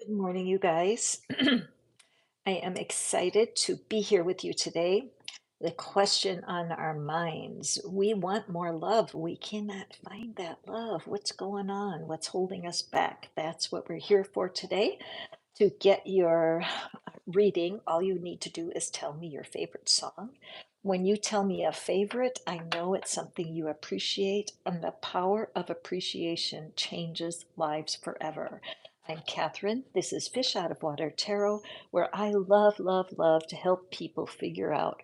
Good morning, you guys. I am excited to be here with you today. The question on our minds, we want more love. We cannot find that love. What's going on? What's holding us back? That's what we're here for today. To get your reading, all you need to do is tell me your favorite song. When you tell me a favorite, I know it's something you appreciate, and the power of appreciation changes lives forever. I'm Catherine. This is Fish Out of Water Tarot, where I love, love, love to help people figure out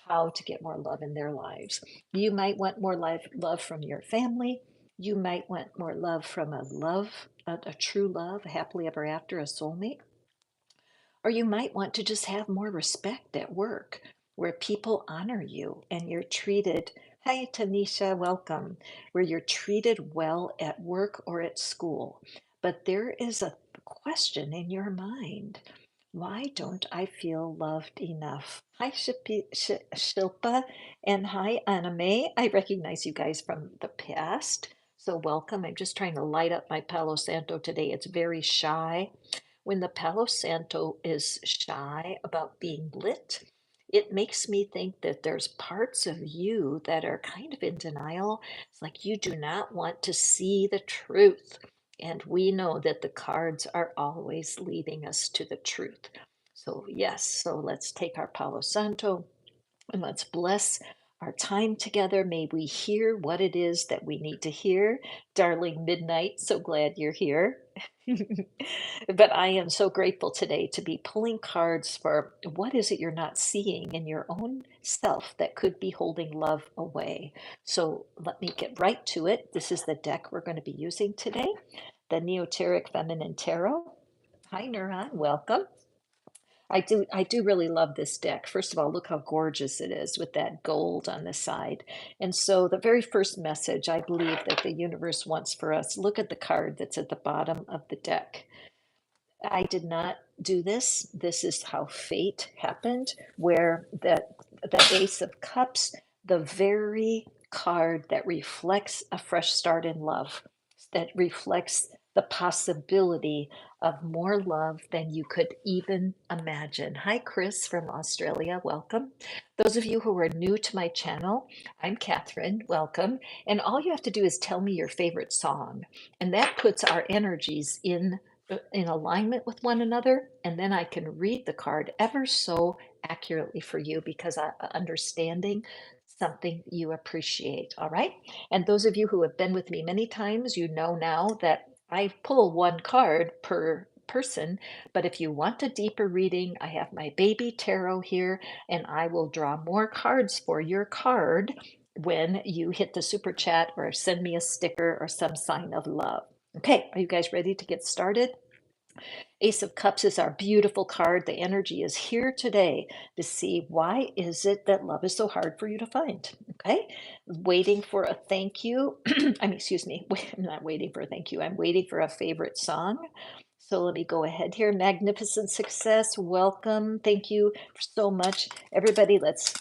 how to get more love in their lives. You might want more love from your family. You might want more love from a true love, a happily ever after, a soulmate. Or you might want to just have more respect at work where people honor you and you're treated. Hi, Tanisha, welcome. Where you're treated well at work or at school. But there is a question in your mind. Why don't I feel loved enough? Hi, Shilpa, and hi, Anime. I recognize you guys from the past, so welcome. I'm just trying to light up my Palo Santo today. It's very shy. When the Palo Santo is shy about being lit, it makes me think that there's parts of you that are kind of in denial. It's like you do not want to see the truth. And we know that the cards are always leading us to the truth. So, yes, so let's take our Palo Santo and let's bless our time together. May we hear what it is that we need to hear. Darling Midnight, so glad you're here. But I am so grateful today to be pulling cards for what is it you're not seeing in your own self that could be holding love away. So let me get right to it. This is the deck we're going to be using today, the Neoteric Feminine Tarot. Hi, Neuron, welcome. I do really love this deck. First of all, look how gorgeous it is with that gold on the side. And so the very first message I believe that the universe wants for us, look at the card that's at the bottom of the deck. I did not do this. This is how fate happened, where the Ace of Cups, the very card that reflects a fresh start in love, that reflects the possibility of more love than you could even imagine. Hi, Chris from Australia. Welcome. Those of you who are new to my channel, I'm Catherine. Welcome. And all you have to do is tell me your favorite song. And that puts our energies in alignment with one another, and then I can read the card ever so accurately for you because I'm understanding something you appreciate. All right. And those of you who have been with me many times, you know now that I pull one card per person. But if you want a deeper reading, I have my baby tarot here, and I will draw more cards for your card when you hit the super chat or send me a sticker or some sign of love. Okay, are you guys ready to get started? Ace of Cups is our beautiful card. The energy is here today to see why is it that love is so hard for you to find. Okay, waiting for a thank you. Excuse me, I'm not waiting for a thank you. I'm waiting for a favorite song. So let me go ahead here. Magnificent success. Welcome. Thank you so much, everybody. Let's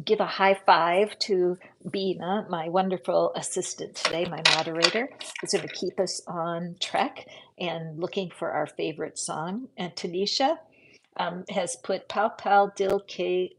give a high five to Bina, my wonderful assistant today, my moderator, who's going to keep us on track and looking for our favorite song. And Tanisha has put Pow Pow Dil K,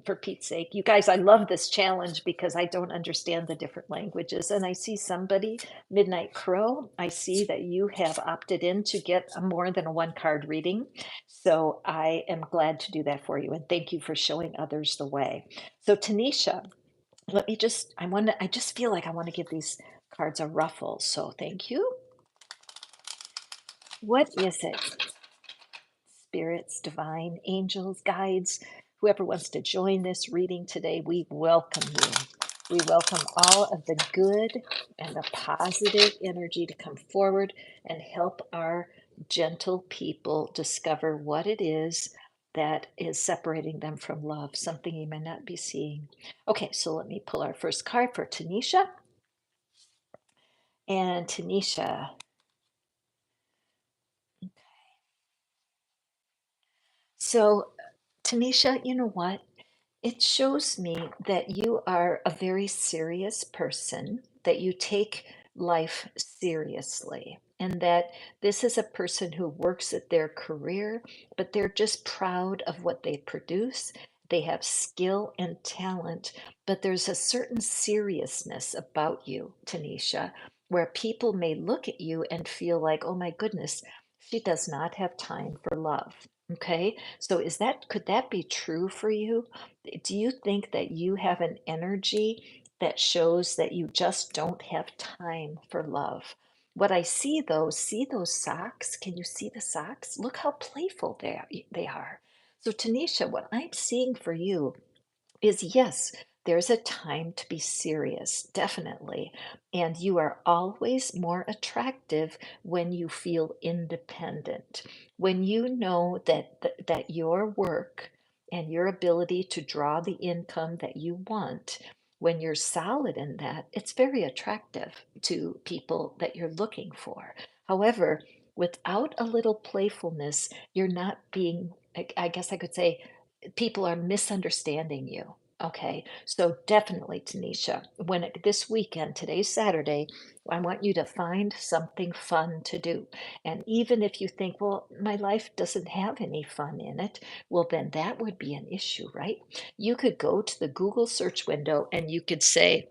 for Pete's sake. You guys, I love this challenge because I don't understand the different languages. And I see somebody, Midnight Crow, I see that you have opted in to get a more than a one card reading. So I am glad to do that for you. And thank you for showing others the way. So Tanisha, I just feel like I want to give these cards a ruffle. So thank you. What is it? Spirits, divine, angels, guides, whoever wants to join this reading today, we welcome you. We welcome all of the good and the positive energy to come forward and help our gentle people discover what it is that is separating them from love, something you may not be seeing. Okay, so let me pull our first card for Tanisha. And Tanisha, so Tanisha, you know what? It shows me that you are a very serious person, that you take life seriously. and that this is a person who works at their career, but they're just proud of what they produce. They have skill and talent, but there's a certain seriousness about you, Tanisha, where people may look at you and feel like, oh my goodness, she does not have time for love. Okay, so could that be true for you? Do you think that you have an energy that shows that you just don't have time for love? What I see though, see those socks? Can you see the socks? Look how playful they are. So Tanisha, what I'm seeing for you is yes, there's a time to be serious, definitely. And you are always more attractive when you feel independent. When you know that your work and your ability to draw the income that you want, when you're solid in that, it's very attractive to people that you're looking for. However, without a little playfulness, you're not being, I guess I could say, people are misunderstanding you. Okay, so definitely, Tanisha, this weekend, today's Saturday, I want you to find something fun to do. And even if you think, well, my life doesn't have any fun in it, well, then that would be an issue, right? You could go to the Google search window and you could say,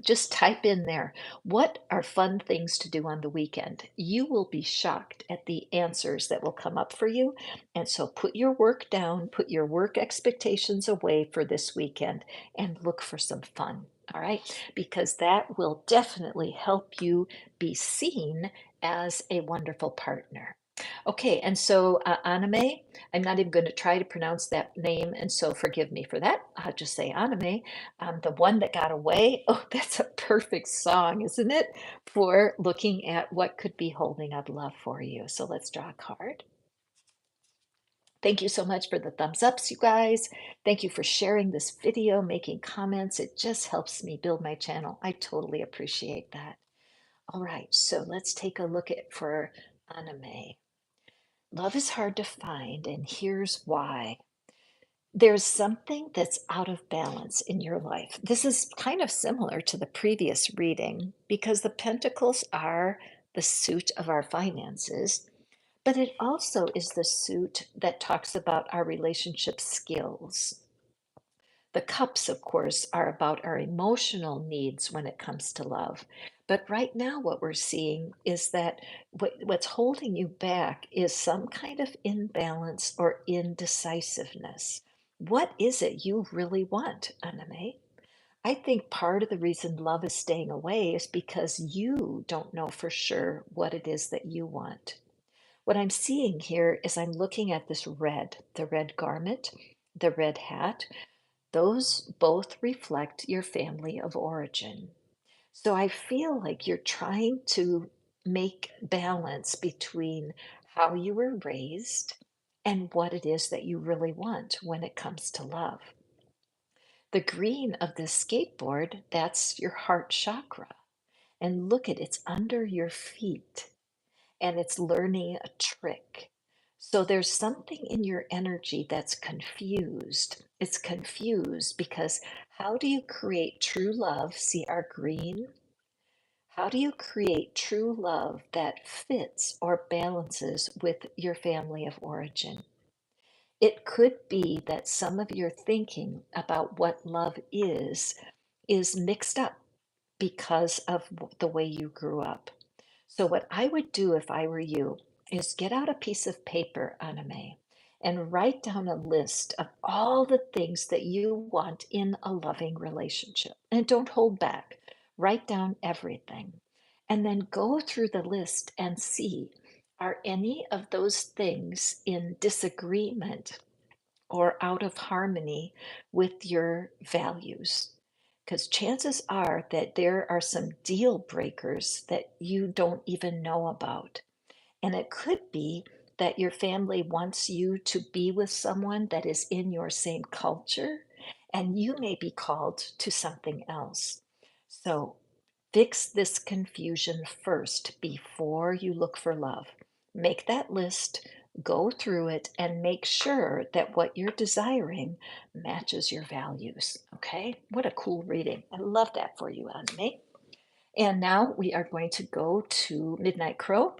just type in there, what are fun things to do on the weekend? You will be shocked at the answers that will come up for you. And so put your work down, put your work expectations away for this weekend, and look for some fun. All right, because that will definitely help you be seen as a wonderful partner. Okay, and so anime, I'm not even going to try to pronounce that name, and so forgive me for that. I'll just say anime. The one that got away. Oh, that's a perfect song, isn't it? For looking at what could be holding up love for you. So let's draw a card. Thank you so much for the thumbs ups, you guys. Thank you for sharing this video, making comments. It just helps me build my channel. I totally appreciate that. All right, so let's take a look at for anime. Love is hard to find, and here's why. There's something that's out of balance in your life. This is kind of similar to the previous reading because the pentacles are the suit of our finances, but it also is the suit that talks about our relationship skills. The cups, of course, are about our emotional needs when it comes to love. But right now, what we're seeing is that what's holding you back is some kind of imbalance or indecisiveness. What is it you really want, Anime? I think part of the reason love is staying away is because you don't know for sure what it is that you want. What I'm seeing here is I'm looking at this red, the red garment, the red hat. Those both reflect your family of origin. So I feel like you're trying to make balance between how you were raised and what it is that you really want when it comes to love. The green of this skateboard, that's your heart chakra. And look at it's under your feet and it's learning a trick. So there's something in your energy that's confused. It's confused because how do you create true love? See our green? How do you create true love that fits or balances with your family of origin? It could be that some of your thinking about what love is mixed up because of the way you grew up. So, what I would do if I were you is get out a piece of paper, Anime, and write down a list of all the things that you want in a loving relationship. And don't hold back, write down everything. And then go through the list and see are any of those things in disagreement or out of harmony with your values. Because chances are that there are some deal breakers that you don't even know about. And it could be that your family wants you to be with someone that is in your same culture, and you may be called to something else. So fix this confusion first before you look for love. Make that list, go through it, and make sure that what you're desiring matches your values. Okay? What a cool reading. I love that for you, Anime. And now we are going to go to Midnight Crow.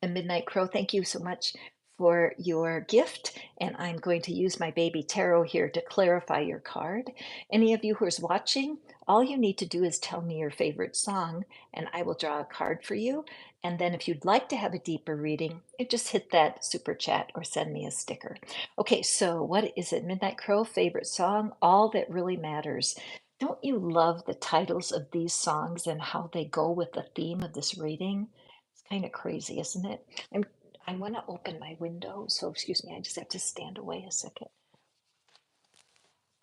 And Midnight Crow, thank you so much for your gift. And I'm going to use my baby tarot here to clarify your card. Any of you who is watching, all you need to do is tell me your favorite song, and I will draw a card for you. And then if you'd like to have a deeper reading, you just hit that super chat or send me a sticker. Okay, so what is it? Midnight Crow, favorite song, All That Really Matters. Don't you love the titles of these songs and how they go with the theme of this reading? It's kind of crazy, isn't it? I'm I want to open my window, so excuse me, I just have to stand away a second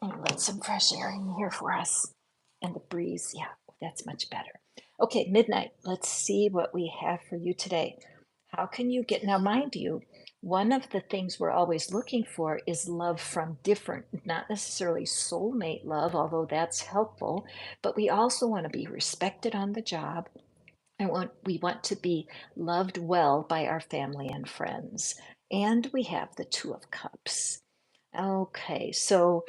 and let some fresh air in here for us. And the breeze, yeah, that's much better. Okay, midnight. Let's see what we have for you today. How can you get, now, mind you, one of the things we're always looking for is love from different, not necessarily soulmate love, although that's helpful, but we also want to be respected on the job. We want to be loved well by our family and friends. And we have the Two of Cups. Okay, so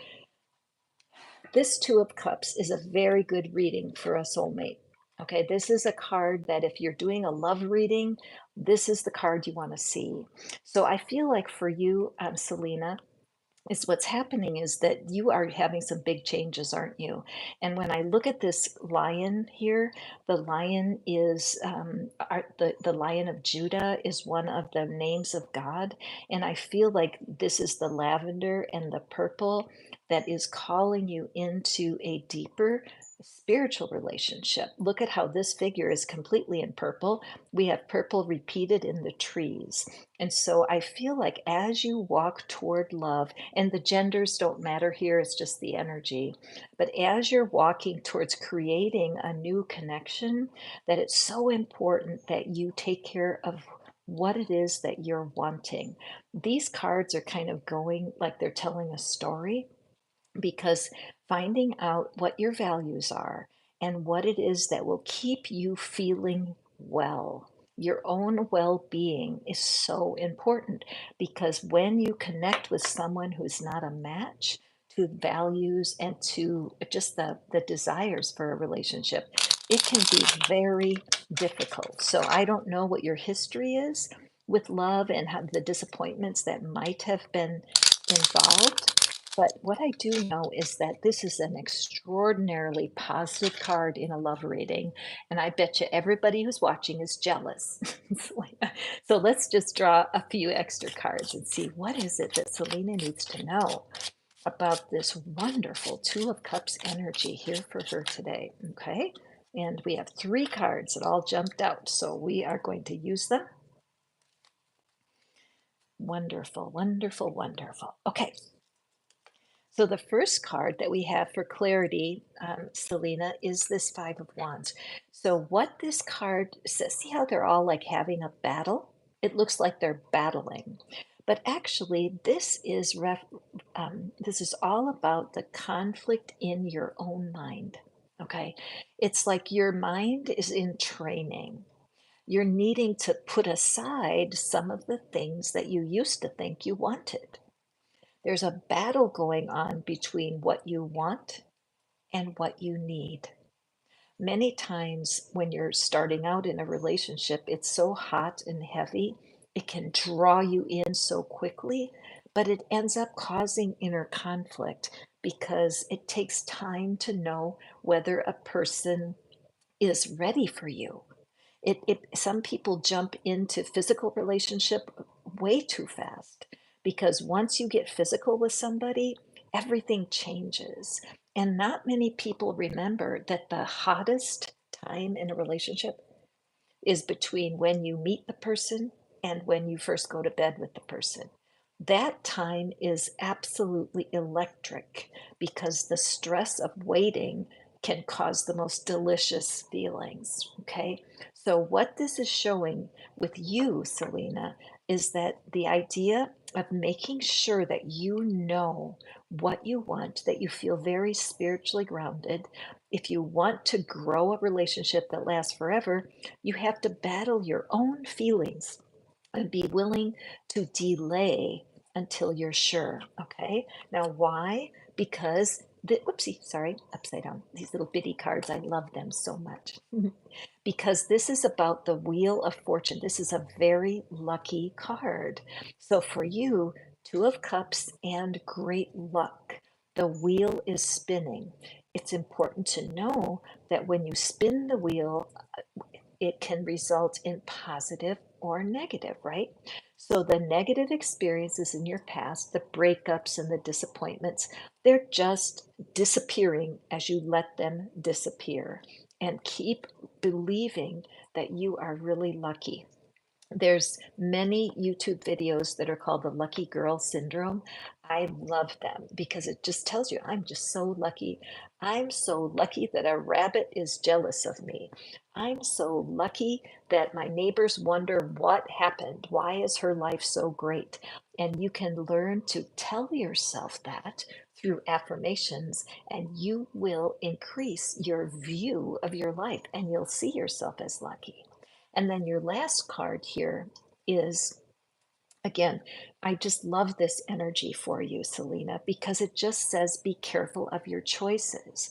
this Two of Cups is a very good reading for a soulmate. Okay, this is a card that if you're doing a love reading, this is the card you want to see. So I feel like for you, Selena, is what's happening is that you are having some big changes, aren't you? And when I look at this lion here, the lion is the Lion of Judah is one of the names of God, and I feel like this is the lavender and the purple that is calling you into a deeper spiritual relationship. Look at how this figure is completely in purple. We have purple repeated in the trees. And so I feel like as you walk toward love, and the genders don't matter here, it's just the energy, but as you're walking towards creating a new connection, that it's so important that you take care of what it is that you're wanting. These cards are kind of going like they're telling a story, because finding out what your values are and what it is that will keep you feeling well, your own well being, is so important, because when you connect with someone who's not a match to values and to just the desires for a relationship, it can be very difficult. So I don't know what your history is with love and how the disappointments that might have been involved, but what I do know is that this is an extraordinarily positive card in a love reading. And I bet you everybody who's watching is jealous. So let's just draw a few extra cards and see what is it that Selena needs to know about this wonderful Two of Cups energy here for her today. Okay. And we have three cards that all jumped out. So we are going to use them. Wonderful, wonderful, wonderful. Okay. So the first card that we have for clarity, Selena, is this Five of Wands. So what this card says, see how they're all like having a battle? It looks like they're battling. But actually, this is all about the conflict in your own mind. Okay, it's like your mind is in training. You're needing to put aside some of the things that you used to think you wanted. There's a battle going on between what you want and what you need. Many times when you're starting out in a relationship, it's so hot and heavy, it can draw you in so quickly, but it ends up causing inner conflict because it takes time to know whether a person is ready for you. Some people jump into physical relationship way too fast, because once you get physical with somebody, everything changes. And not many people remember that the hottest time in a relationship is between when you meet the person and when you first go to bed with the person. That time is absolutely electric, because the stress of waiting can cause the most delicious feelings. Okay. So, what this is showing with you, Selena, is that the idea of making sure that you know what you want, that you feel very spiritually grounded. If you want to grow a relationship that lasts forever, you have to battle your own feelings and be willing to delay until you're sure. Okay. Now, why? Because whoopsie, sorry, upside down. These little bitty cards, I love them so much. Because this is about the Wheel of Fortune. This is a very lucky card. So for you, Two of Cups and great luck. The wheel is spinning. It's important to know that when you spin the wheel, it can result in positive or negative, right? So the negative experiences in your past, the breakups and the disappointments, they're just disappearing as you let them disappear. And keep believing that you are really lucky. There's many YouTube videos that are called the Lucky Girl Syndrome. I love them because it just tells you I'm just so lucky. I'm so lucky that a rabbit is jealous of me. I'm so lucky that my neighbors wonder what happened. Why is her life so great? And you can learn to tell yourself that through affirmations, and you will increase your view of your life and you'll see yourself as lucky. And then your last card here is, again, I just love this energy for you, Selena, because it just says be careful of your choices.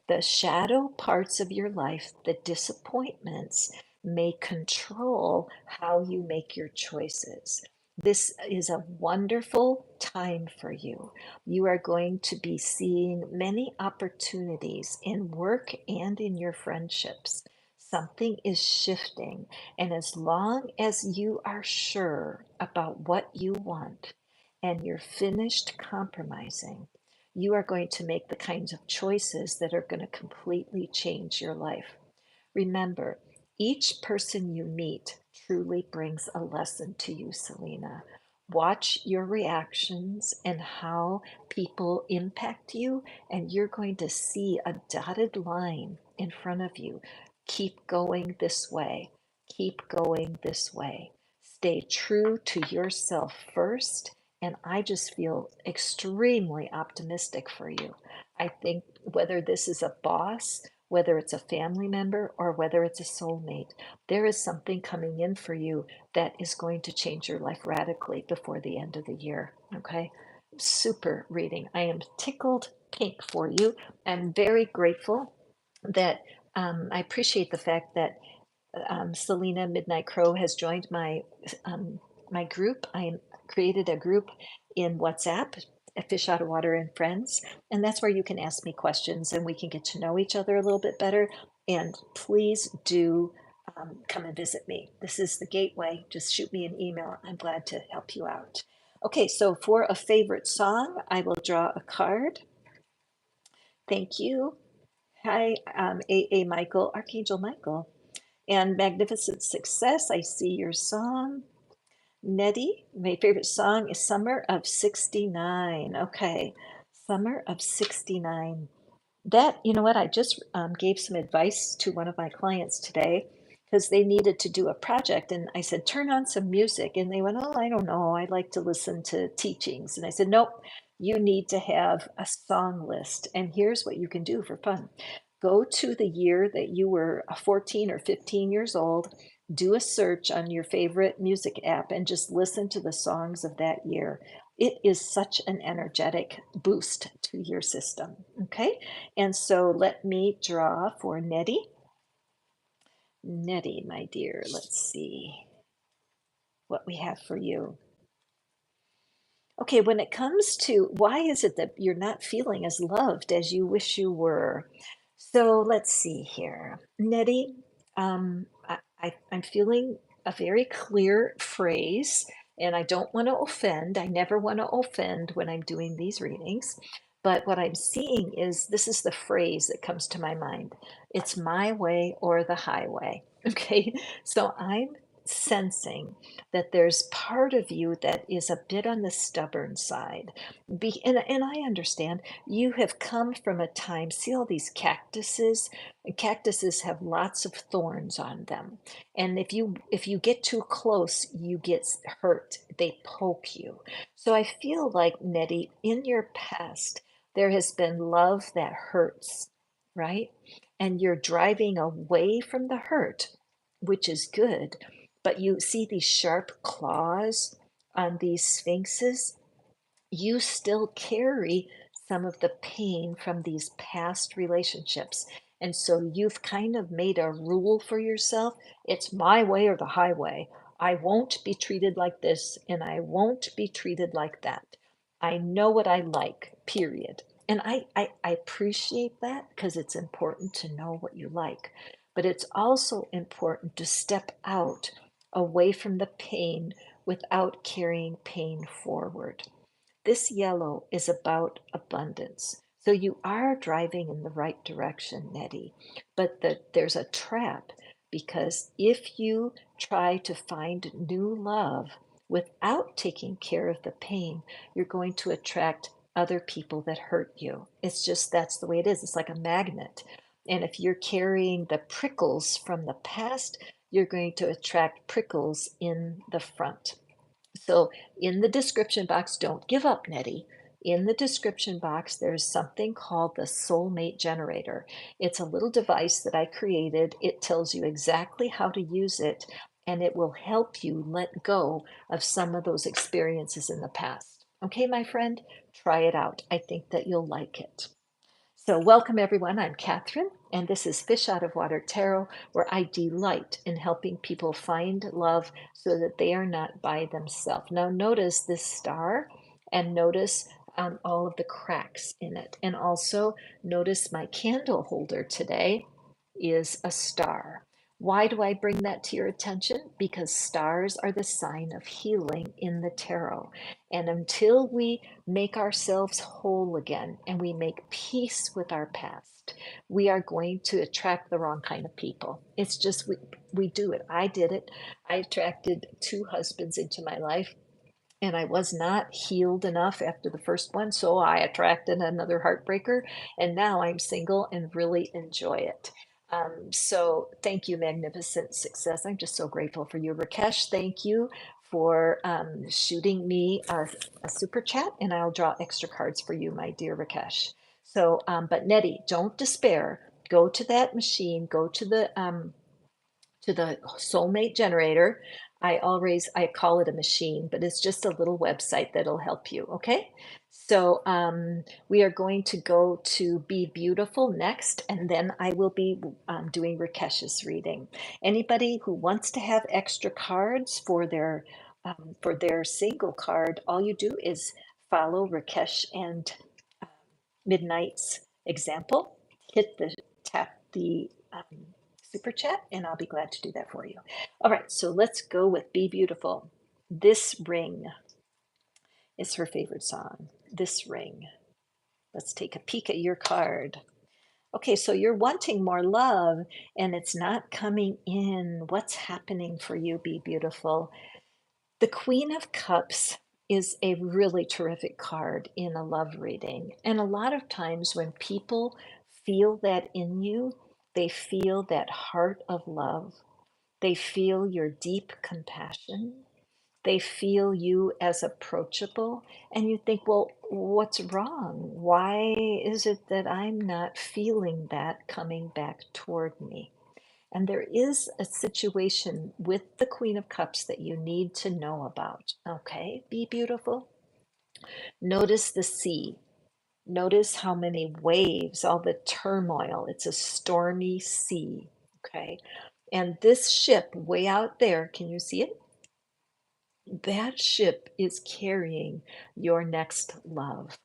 The shadow parts of your life, the disappointments, may control how you make your choices. This is a wonderful time for you. You are going to be seeing many opportunities in work and in your friendships. Something is shifting, and as long as you are sure about what you want and you're finished compromising, you are going to make the kinds of choices that are going to completely change your life. Remember, each person you meet truly brings a lesson to you, Selena. Watch your reactions and how people impact you, and you're going to see a dotted line in front of you. Keep going this way. Keep going this way. Stay true to yourself first, and I just feel extremely optimistic for you. I think whether this is a boss, whether it's a family member, or whether it's a soulmate, there is something coming in for you that is going to change your life radically before the end of the year. Okay. Super reading. I am tickled pink for you. I'm very grateful that I appreciate the fact that Selena Midnight Crow has joined my group. I created a group in WhatsApp, Fish Out of Water and Friends, and that's where you can ask me questions and we can get to know each other a little bit better. And please do come and visit me. This is the gateway. Just shoot me an email. I'm glad to help you out. Okay, so for a favorite song, I will draw a card. Thank you. Hi, A. Michael, Archangel Michael. And Magnificent Success, I see your song. Nettie, my favorite song is Summer of 69. Okay, Summer of 69. That, you know what, I just gave some advice to one of my clients today because they needed to do a project. And I said, turn on some music. And they went, oh, I don't know. I like to listen to teachings. And I said, nope, you need to have a song list. And here's what you can do for fun. Go to the year that you were 14 or 15 years old, do a search on your favorite music app, and just listen to the songs of that year. It is such an energetic boost to your system. Okay. And so let me draw for Nettie. Nettie, my dear, let's see what we have for you. Okay, when it comes to why is it that you're not feeling as loved as you wish you were? So let's see here. Nettie, I'm feeling a very clear phrase, and I don't want to offend. I never want to offend when I'm doing these readings. But what I'm seeing is this is the phrase that comes to my mind. It's my way or the highway. Okay, so I'm sensing that there's part of you that is a bit on the stubborn side. And I understand you have come from a time, see all these cactuses? And cactuses have lots of thorns on them. And if you get too close, you get hurt. They poke you. So I feel like, Nettie, in your past, there has been love that hurts, right? And you're driving away from the hurt, which is good. But you see these sharp claws on these sphinxes. You still carry some of the pain from these past relationships. And so you've kind of made a rule for yourself. It's my way or the highway. I won't be treated like this and I won't be treated like that. I know what I like, period. And I appreciate that because it's important to know what you like. But it's also important to step out away from the pain without carrying pain forward. This yellow is about abundance. So you are driving in the right direction, Nettie, but there's a trap because if you try to find new love without taking care of the pain, you're going to attract other people that hurt you. It's just that's the way it is. It's like a magnet. And if you're carrying the prickles from the past, you're going to attract prickles in the front. So in the description box, don't give up, Nettie. In the description box, there's something called the soulmate generator. It's a little device that I created. It tells you exactly how to use it, and it will help you let go of some of those experiences in the past. Okay, my friend, try it out. I think that you'll like it. So, welcome everyone. I'm Catherine, and this is Fish Out of Water Tarot, where I delight in helping people find love so that they are not by themselves. Now, notice this star and notice all of the cracks in it. And also, notice my candle holder today is a star. Why do I bring that to your attention? Because stars are the sign of healing in the tarot. And until we make ourselves whole again and we make peace with our past, we are going to attract the wrong kind of people. It's just we do it. I did it. I attracted two husbands into my life and I was not healed enough after the first one, so I attracted another heartbreaker, and now I'm single and really enjoy it. So thank you, Magnificent Success. I'm just so grateful for you. Rakesh, thank you for shooting me a super chat, and I'll draw extra cards for you, my dear Rakesh. So, but Nettie, don't despair. Go to that machine, go to the soulmate generator. I call it a machine, but it's just a little website that'll help you. Okay. So we are going to go to Be Beautiful next, and then I will be doing Rakesh's reading. Anybody who wants to have extra cards for their single card, all you do is follow Rakesh and Midnight's example. Hit the tap the super chat, and I'll be glad to do that for you. All right, so let's go with Be Beautiful. This Ring is her favorite song. This Ring. Let's take a peek at your card. Okay, so you're wanting more love and it's not coming in. What's happening for you, Be Beautiful? The Queen of Cups is a really terrific card in a love reading. And a lot of times when people feel that in you, they feel that heart of love. They feel your deep compassion. They feel you as approachable. And you think, well, what's wrong? Why is it that I'm not feeling that coming back toward me? And there is a situation with the Queen of Cups that you need to know about. Okay, Be Beautiful. Notice the sea. Notice how many waves, all the turmoil. It's a stormy sea. Okay. And this ship way out there, can you see it? That ship is carrying your next love.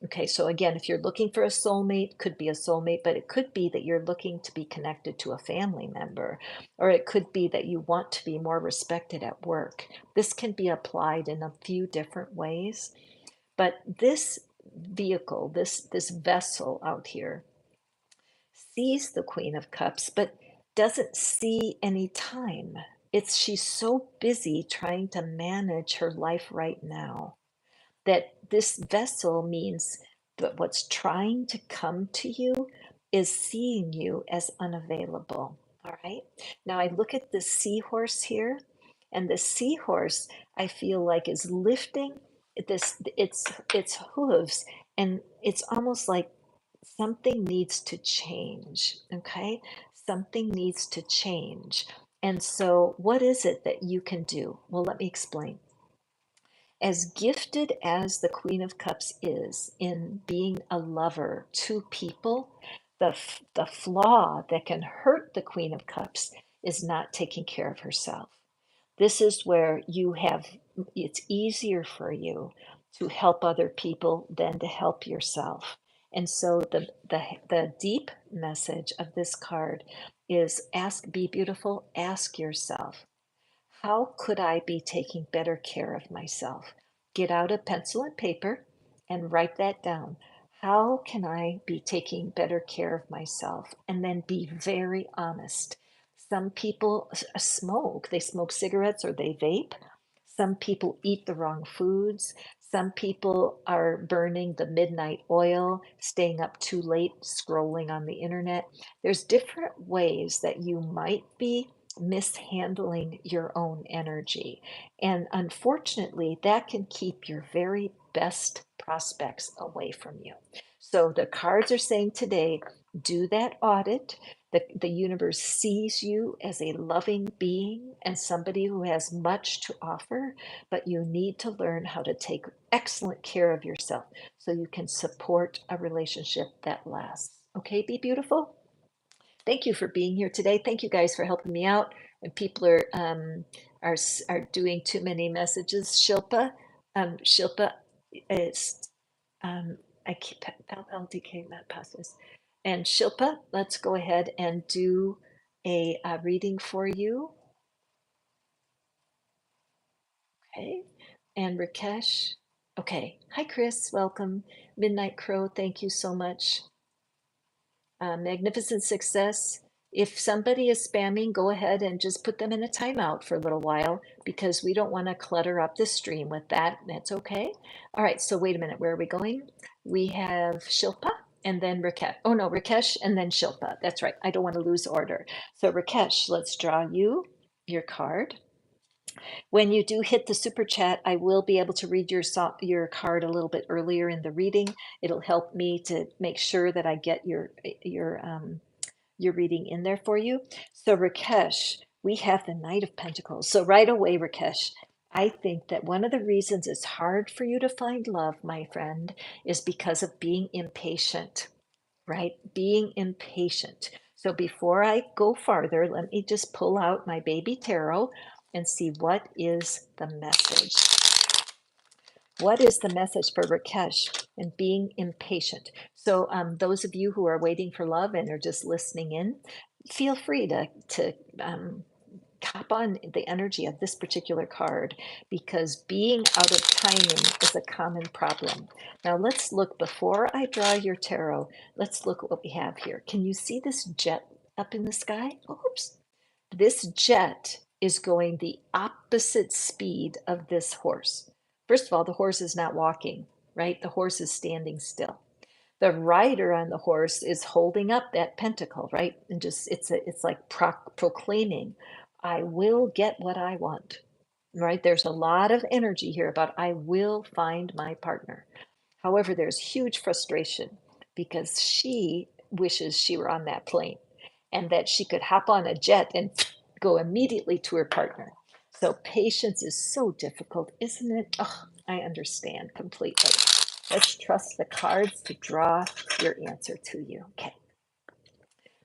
Okay, so again, if you're looking for a soulmate, could be a soulmate, but it could be that you're looking to be connected to a family member, or it could be that you want to be more respected at work. This can be applied in a few different ways, but this vehicle, this vessel out here, sees the Queen of Cups, but doesn't see any time. She's so busy trying to manage her life right now that this vessel means that what's trying to come to you is seeing you as unavailable. All right. Now I look at the seahorse here, and the seahorse I feel like is lifting its hooves, and it's almost like something needs to change. Okay. Something needs to change. And so, what is it that you can do? Well, let me explain. As gifted as the Queen of Cups is in being a lover to people, the flaw that can hurt the Queen of Cups is not taking care of herself. This is where it's easier for you to help other people than to help yourself. And so the deep message of this card is ask, be beautiful, ask yourself, how could I be taking better care of myself? Get out a pencil and paper and write that down. How can I be taking better care of myself? And then be very honest. Some people smoke, they smoke cigarettes or they vape. Some people eat the wrong foods. Some people are burning the midnight oil, staying up too late, scrolling on the internet. There's different ways that you might be mishandling your own energy. And unfortunately, that can keep your very best prospects away from you. So the cards are saying today, do that audit. The universe sees you as a loving being and somebody who has much to offer, but you need to learn how to take excellent care of yourself so you can support a relationship that lasts. Okay, be beautiful. Thank you for being here today. Thank you guys for helping me out. And people are doing too many messages. Shilpa is I keep LLDK not passes. And Shilpa, let's go ahead and do a reading for you. Okay. And Rakesh. Okay. Hi, Chris. Welcome. Midnight Crow. Thank you so much. Magnificent Success. If somebody is spamming, go ahead and just put them in a timeout for a little while because we don't want to clutter up the stream with that. That's okay. All right, so wait a minute. Where are we going? We have Shilpa and then Rakesh. Oh no, Rakesh and then Shilpa. That's right. I don't want to lose order. So Rakesh, let's draw you your card. When you do hit the super chat, I will be able to read your card a little bit earlier in the reading. It'll help me to make sure that I get your reading in there for you. So Rakesh, we have the Knight of Pentacles. So right away, Rakesh, I think that one of the reasons it's hard for you to find love, my friend, is because of being impatient, right? Being impatient. So before I go farther, let me just pull out my baby tarot and see what is the message. What is the message for Rakesh and being impatient? So those of you who are waiting for love and are just listening in, feel free to hop on the energy of this particular card because being out of timing is a common problem. Now let's look, before I draw your tarot, let's look at what we have here. Can you see this jet up in the sky? Oops. This jet is going the opposite speed of this horse. First of all, the horse is not walking, right? The horse is standing still. The rider on the horse is holding up that pentacle, right? And just it's like proclaiming, I will get what I want, right? There's a lot of energy here about I will find my partner. However, there's huge frustration because she wishes she were on that plane and that she could hop on a jet and go immediately to her partner. So patience is so difficult, isn't it? Oh, I understand completely. Let's trust the cards to draw your answer to you. Okay.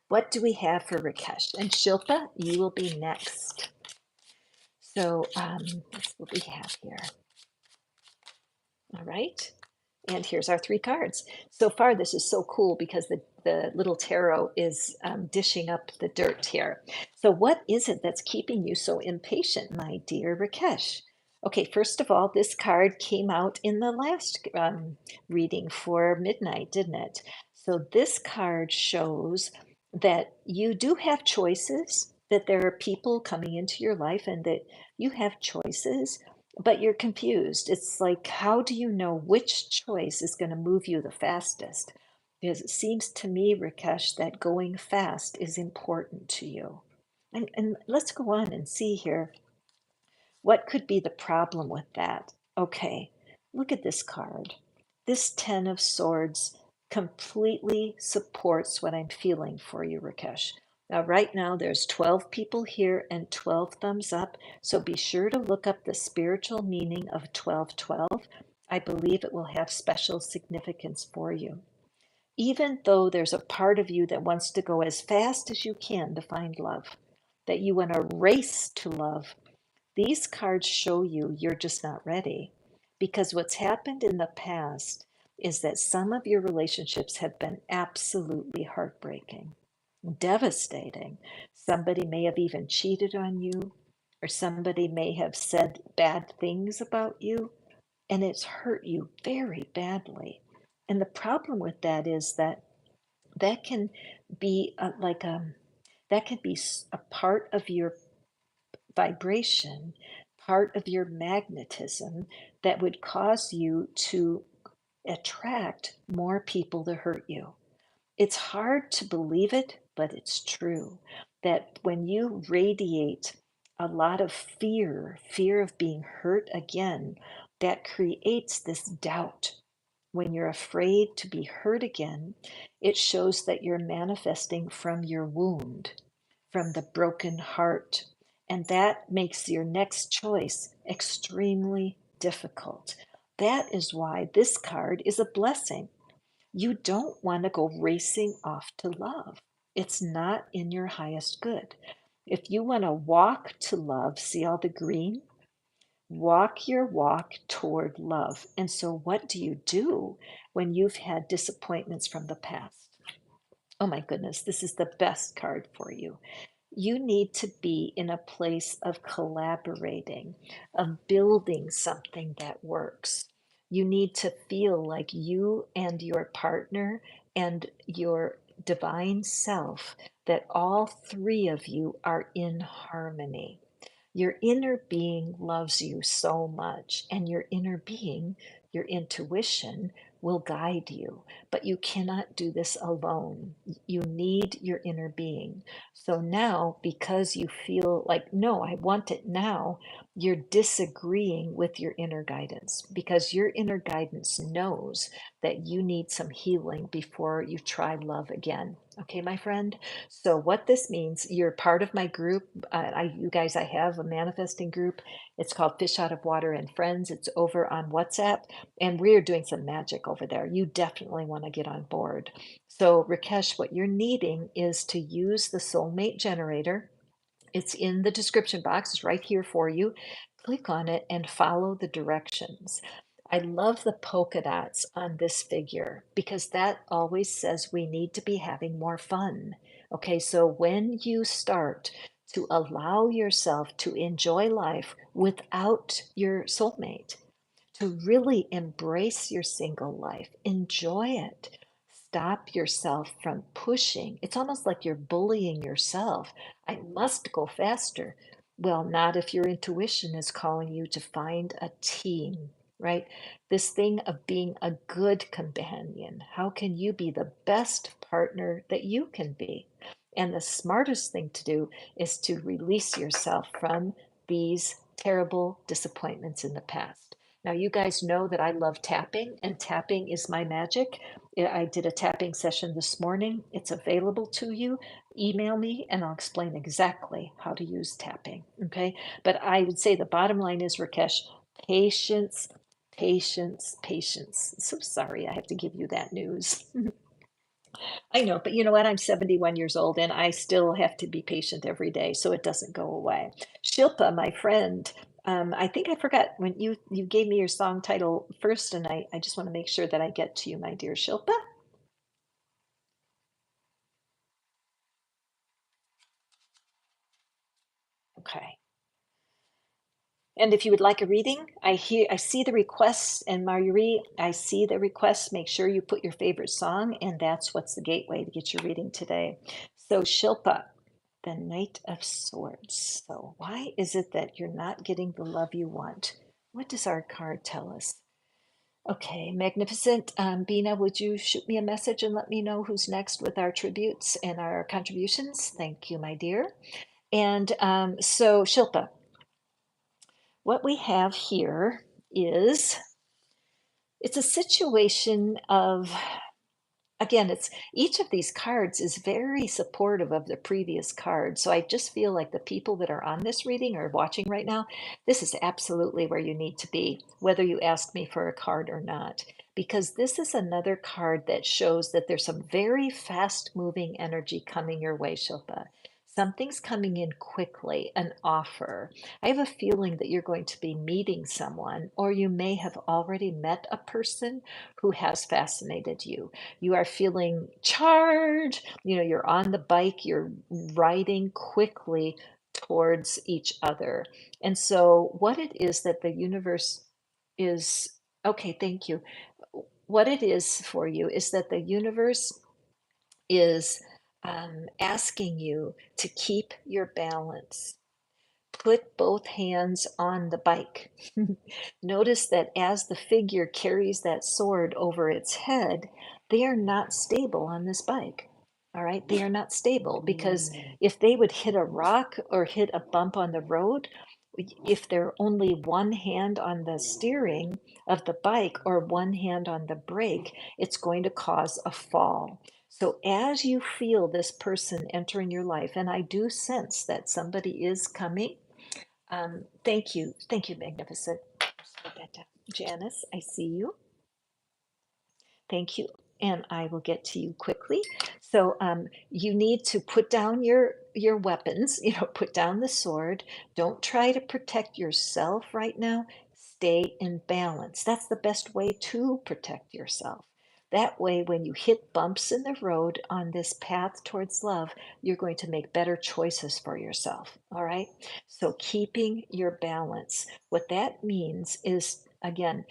What do we have for Rakesh? And Shilpa, you will be next. So that's what we have here. All right. And here's our three cards. So far, this is so cool because the little tarot is dishing up the dirt here. So what is it that's keeping you so impatient, my dear Rakesh? Okay, first of all, this card came out in the last reading for midnight, didn't it? So this card shows that you do have choices, that there are people coming into your life and that you have choices, but you're confused. It's like, how do you know which choice is going to move you the fastest? Because it seems to me, Rakesh, that going fast is important to you. And let's go on and see here. What could be the problem with that? Okay, look at this card. This Ten of Swords completely supports what I'm feeling for you, Rakesh. Now, right now, there's 12 people here and 12 thumbs up. So be sure to look up the spiritual meaning of 1212. I believe it will have special significance for you. Even though there's a part of you that wants to go as fast as you can to find love, that you want to race to love, these cards show you you're just not ready. Because what's happened in the past is that some of your relationships have been absolutely heartbreaking, devastating. Somebody may have even cheated on you, or somebody may have said bad things about you, and it's hurt you very badly. And the problem with that is that that can be that can be a part of your vibration, part of your magnetism that would cause you to attract more people to hurt you. It's hard to believe it, but it's true that when you radiate a lot of fear of being hurt again, that creates this doubt. When you're afraid to be hurt again, it shows that you're manifesting from your wound, from the broken heart. And that makes your next choice extremely difficult. That is why this card is a blessing. You don't want to go racing off to love. It's not in your highest good. If you want to walk to love, see all the green? Walk your walk toward love. And so, what do you do when you've had disappointments from the past? Oh my goodness, this is the best card for you. You need to be in a place of collaborating, of building something that works. You need to feel like you and your partner and your divine self, that all three of you are in harmony. Your inner being loves you so much, and your inner being, your intuition, will guide you. But you cannot do this alone. You need your inner being. So now, because you feel like, no, I want it now, you're disagreeing with your inner guidance because your inner guidance knows that you need some healing before you try love again. Okay, my friend? So what this means, you're part of my group. You guys, I have a manifesting group. It's called Fish Out of Water and Friends. It's over on WhatsApp, and we're doing some magic over there. You definitely want to get on board. So Rakesh, what you're needing is to use the soulmate generator. It's in the description box, it's right here for you. Click on it and follow the directions. I love the polka dots on this figure because that always says we need to be having more fun. Okay, so when you start to allow yourself to enjoy life without your soulmate, to really embrace your single life, enjoy it. Stop yourself from pushing. It's almost like you're bullying yourself. I must go faster. Well, not if your intuition is calling you to find a team, right? This thing of being a good companion. How can you be the best partner that you can be? And the smartest thing to do is to release yourself from these terrible disappointments in the past. Now, you guys know that I love tapping, and tapping is my magic. I did a tapping session this morning. It's available to you. Email me, and I'll explain exactly how to use tapping. Okay. But I would say the bottom line is, Rakesh, patience, patience, patience. So sorry I have to give you that news. I know, but you know what? I'm 71 years old and I still have to be patient every day, so it doesn't go away. Shilpa, my friend, I think I forgot when you gave me your song title first, and I just want to make sure that I get to you, my dear Shilpa. Okay. And if you would like a reading, I see the requests, and Marjorie, I see the requests. Make sure you put your favorite song, and that's what's the gateway to get your reading today. So Shilpa, the Knight of Swords. So why is it that you're not getting the love you want? What does our card tell us? Okay, magnificent. Bina, would you shoot me a message and let me know who's next with our tributes and our contributions? Thank you, my dear. And so Shilpa, what we have here is it's a situation of again, it's each of these cards is very supportive of the previous card. So I just feel like the people that are on this reading or watching right now, this is absolutely where you need to be, whether you ask me for a card or not, because this is another card that shows that there's some very fast moving energy coming your way, Shilpa. Something's coming in quickly, an offer. I have a feeling that you're going to be meeting someone, or you may have already met a person who has fascinated you. You are feeling charged, you're on the bike, you're riding quickly towards each other. And so, what it is that the universe is, okay, thank you. What it is for you is that the universe is asking you to keep your balance. Put both hands on the bike. Notice that as the figure carries that sword over its head, they are not stable on this bike. All right, they are not stable because if they would hit a rock or hit a bump on the road, if they're only one hand on the steering of the bike or one hand on the brake, it's going to cause a fall. So as you feel this person entering your life, and I do sense that somebody is coming, thank you. Thank you, Magnificent. Slow that down. Janice, I see you. Thank you. And I will get to you quickly. So you need to put down your weapons, put down the sword. Don't try to protect yourself right now. Stay in balance. That's the best way to protect yourself. That way, when you hit bumps in the road on this path towards love, you're going to make better choices for yourself. All right. So keeping your balance. What that means is, again,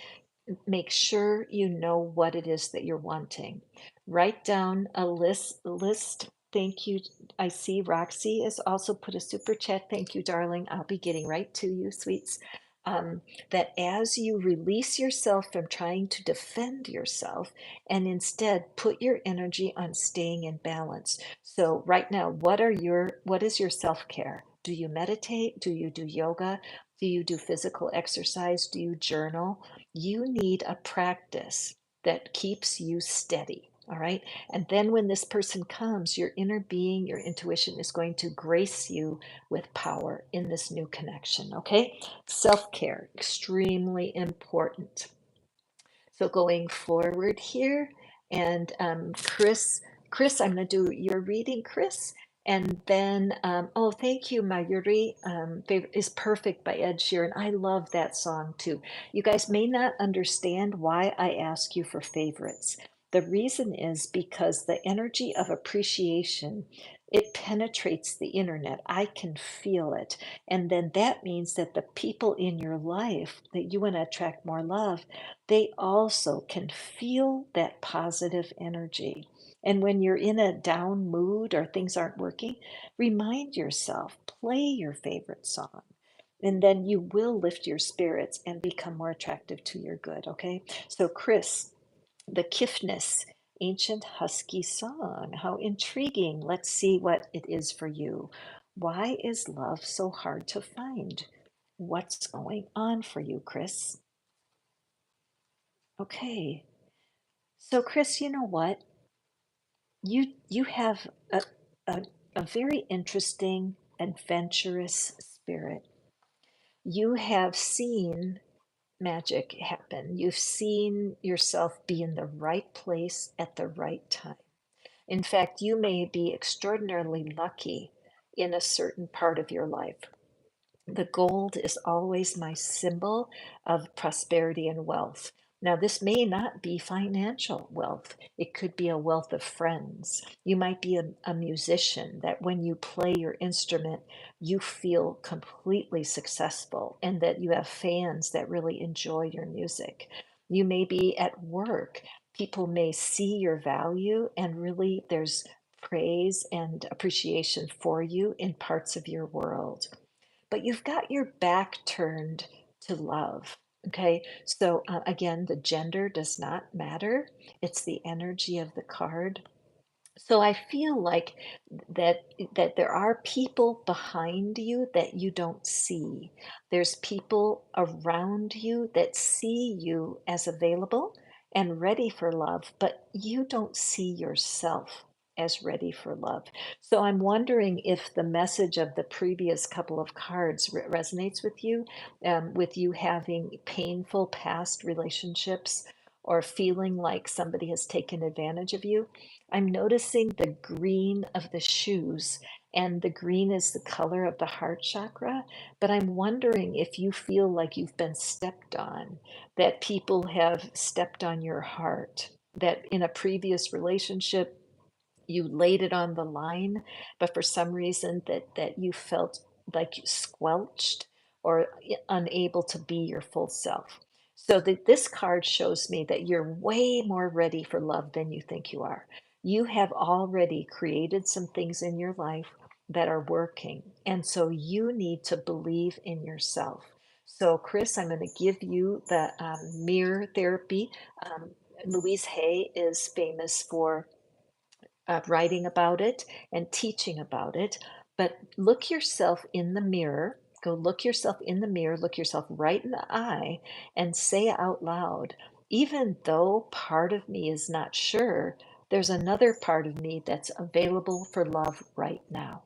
make sure you know what it is that you're wanting. Write down a list. Thank you. I see Roxy has also put a super chat. Thank you, darling. I'll be getting right to you, sweets. That as you release yourself from trying to defend yourself and instead put your energy on staying in balance. So right now, what is your self-care? Do you meditate? Do you do yoga? Do you do physical exercise? Do you journal? You need a practice that keeps you steady. All right. And then when this person comes, your inner being, your intuition is going to grace you with power in this new connection. Okay. Self care, extremely important. So going forward here, and Chris, I'm going to do your reading, Chris. And then, oh, thank you, Mayuri. Is Perfect by Ed Sheeran. I love that song too. You guys may not understand why I ask you for favorites. The reason is because the energy of appreciation, it penetrates the internet. I can feel it. And then that means that the people in your life that you want to attract more love, they also can feel that positive energy. And when you're in a down mood or things aren't working, remind yourself, play your favorite song. And then you will lift your spirits and become more attractive to your good. Okay. So, Chris, the Kifness, ancient husky song. How intriguing. Let's see what it is for you. Why is love so hard to find? What's going on for you, Chris? Okay. So, Chris, you know what? You have a, a very interesting, adventurous spirit. You have seen magic happen. You've seen yourself be in the right place at the right time. In fact, you may be extraordinarily lucky in a certain part of your life. The gold is always my symbol of prosperity and wealth. Now, this may not be financial wealth. It could be a wealth of friends. You might be a musician that when you play your instrument, you feel completely successful and that you have fans that really enjoy your music. You may be at work. People may see your value and really there's praise and appreciation for you in parts of your world, but you've got your back turned to love. Okay, so again, the gender does not matter, it's the energy of the card. So I feel like that there are people behind you that you don't see. There's people around you that see you as available and ready for love, but you don't see yourself as ready for love. So I'm wondering if the message of the previous couple of cards resonates with you having painful past relationships or feeling like somebody has taken advantage of you. I'm noticing the green of the shoes, and the green is the color of the heart chakra. But I'm wondering if you feel like you've been stepped on, that people have stepped on your heart, that in a previous relationship, you laid it on the line, but for some reason that you felt like you squelched or unable to be your full self. So this card shows me that you're way more ready for love than you think you are. You have already created some things in your life that are working, and so you need to believe in yourself. So, Chris, I'm going to give you the mirror therapy. Um, Louise Hay is famous for writing about it and teaching about it. But look yourself in the mirror. Go look yourself in the mirror, look yourself right in the eye, and say out loud, even though part of me is not sure, there's another part of me that's available for love right now.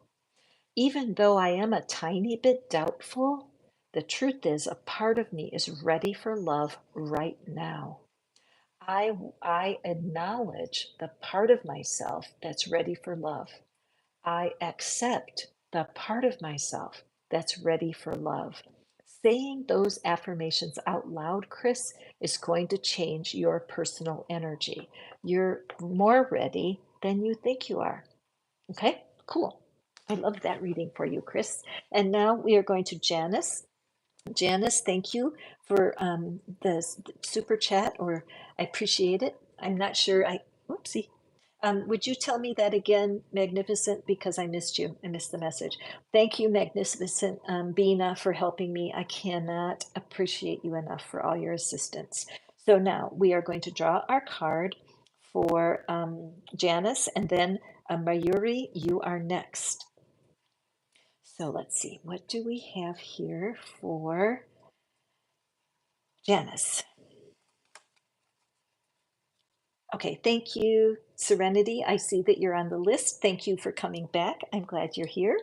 Even though I am a tiny bit doubtful, the truth is a part of me is ready for love right now. I acknowledge the part of myself that's ready for love. I accept the part of myself that's ready for love. Saying those affirmations out loud, Chris, is going to change your personal energy. You're more ready than you think you are. Okay, cool. I love that reading for you, Chris. And now we are going to Janice. Janice, thank you for the super chat, or I appreciate it. I'm not sure. Whoopsie. Would you tell me that again, Magnificent? Because I missed you. I missed the message. Thank you, Magnificent Bina, for helping me. I cannot appreciate you enough for all your assistance. So now we are going to draw our card for Janice, and then Mayuri, you are next. So let's see, what do we have here for Janice? Okay, thank you, Serenity. I see that you're on the list. Thank you for coming back. I'm glad you're here.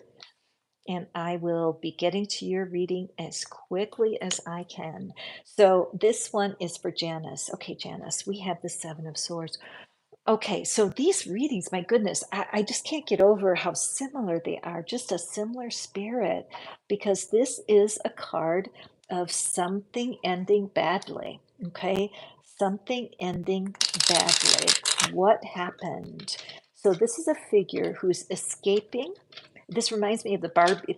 And I will be getting to your reading as quickly as I can. So this one is for Janice. Okay, Janice, we have the Seven of Swords. Okay, so these readings, my goodness, I just can't get over how similar they are, just a similar spirit, because this is a card of something ending badly. Okay, something ending badly. What happened? So this is a figure who's escaping. This reminds me of the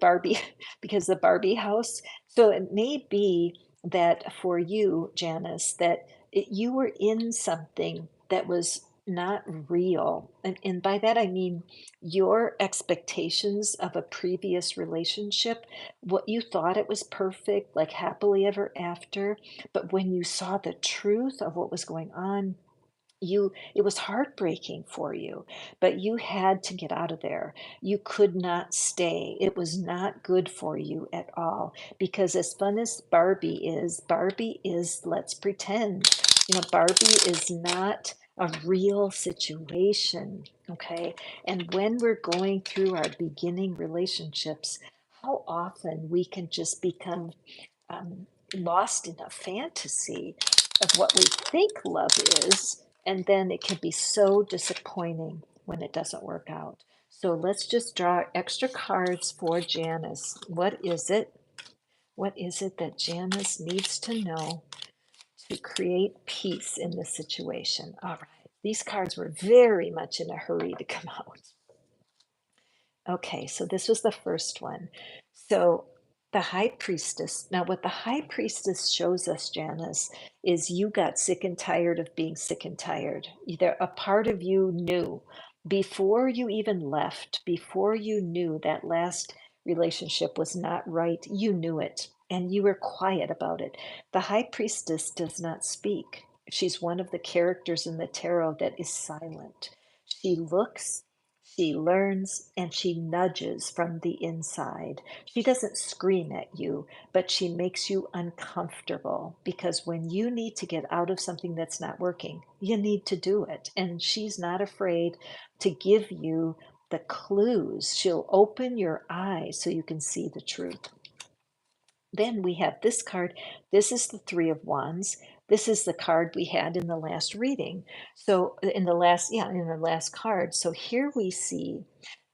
Barbie because the Barbie house. So it may be that for you, Janice, that you were in something that was not real. And by that, I mean your expectations of a previous relationship, what you thought it was perfect, like happily ever after. But when you saw the truth of what was going on, it was heartbreaking for you, but you had to get out of there. You could not stay. It was not good for you at all, because as fun as Barbie is, let's pretend, Barbie is not a real situation. Okay, and when we're going through our beginning relationships, how often we can just become um, lost in a fantasy of what we think love is, and then it can be so disappointing when it doesn't work out. So let's just draw extra cards for Janice. What is it? What is it that Janice needs to know to create peace in this situation? All right. These cards were very much in a hurry to come out. Okay, so this was the first one. So the high priestess. Now, what the high priestess shows us, Janice, is you got sick and tired of being sick and tired. Either a part of you knew before you even left, before you knew that last relationship was not right, you knew it and you were quiet about it. The high priestess does not speak. She's one of the characters in the tarot that is silent. She looks, She learns and she nudges from the inside. She doesn't scream at you, but she makes you uncomfortable because when you need to get out of something that's not working, you need to do it. And she's not afraid to give you the clues. She'll open your eyes so you can see the truth. Then we have this card. This is the Three of Wands. This is the card we had in the last reading. So in the last, yeah, in the last card. So here we see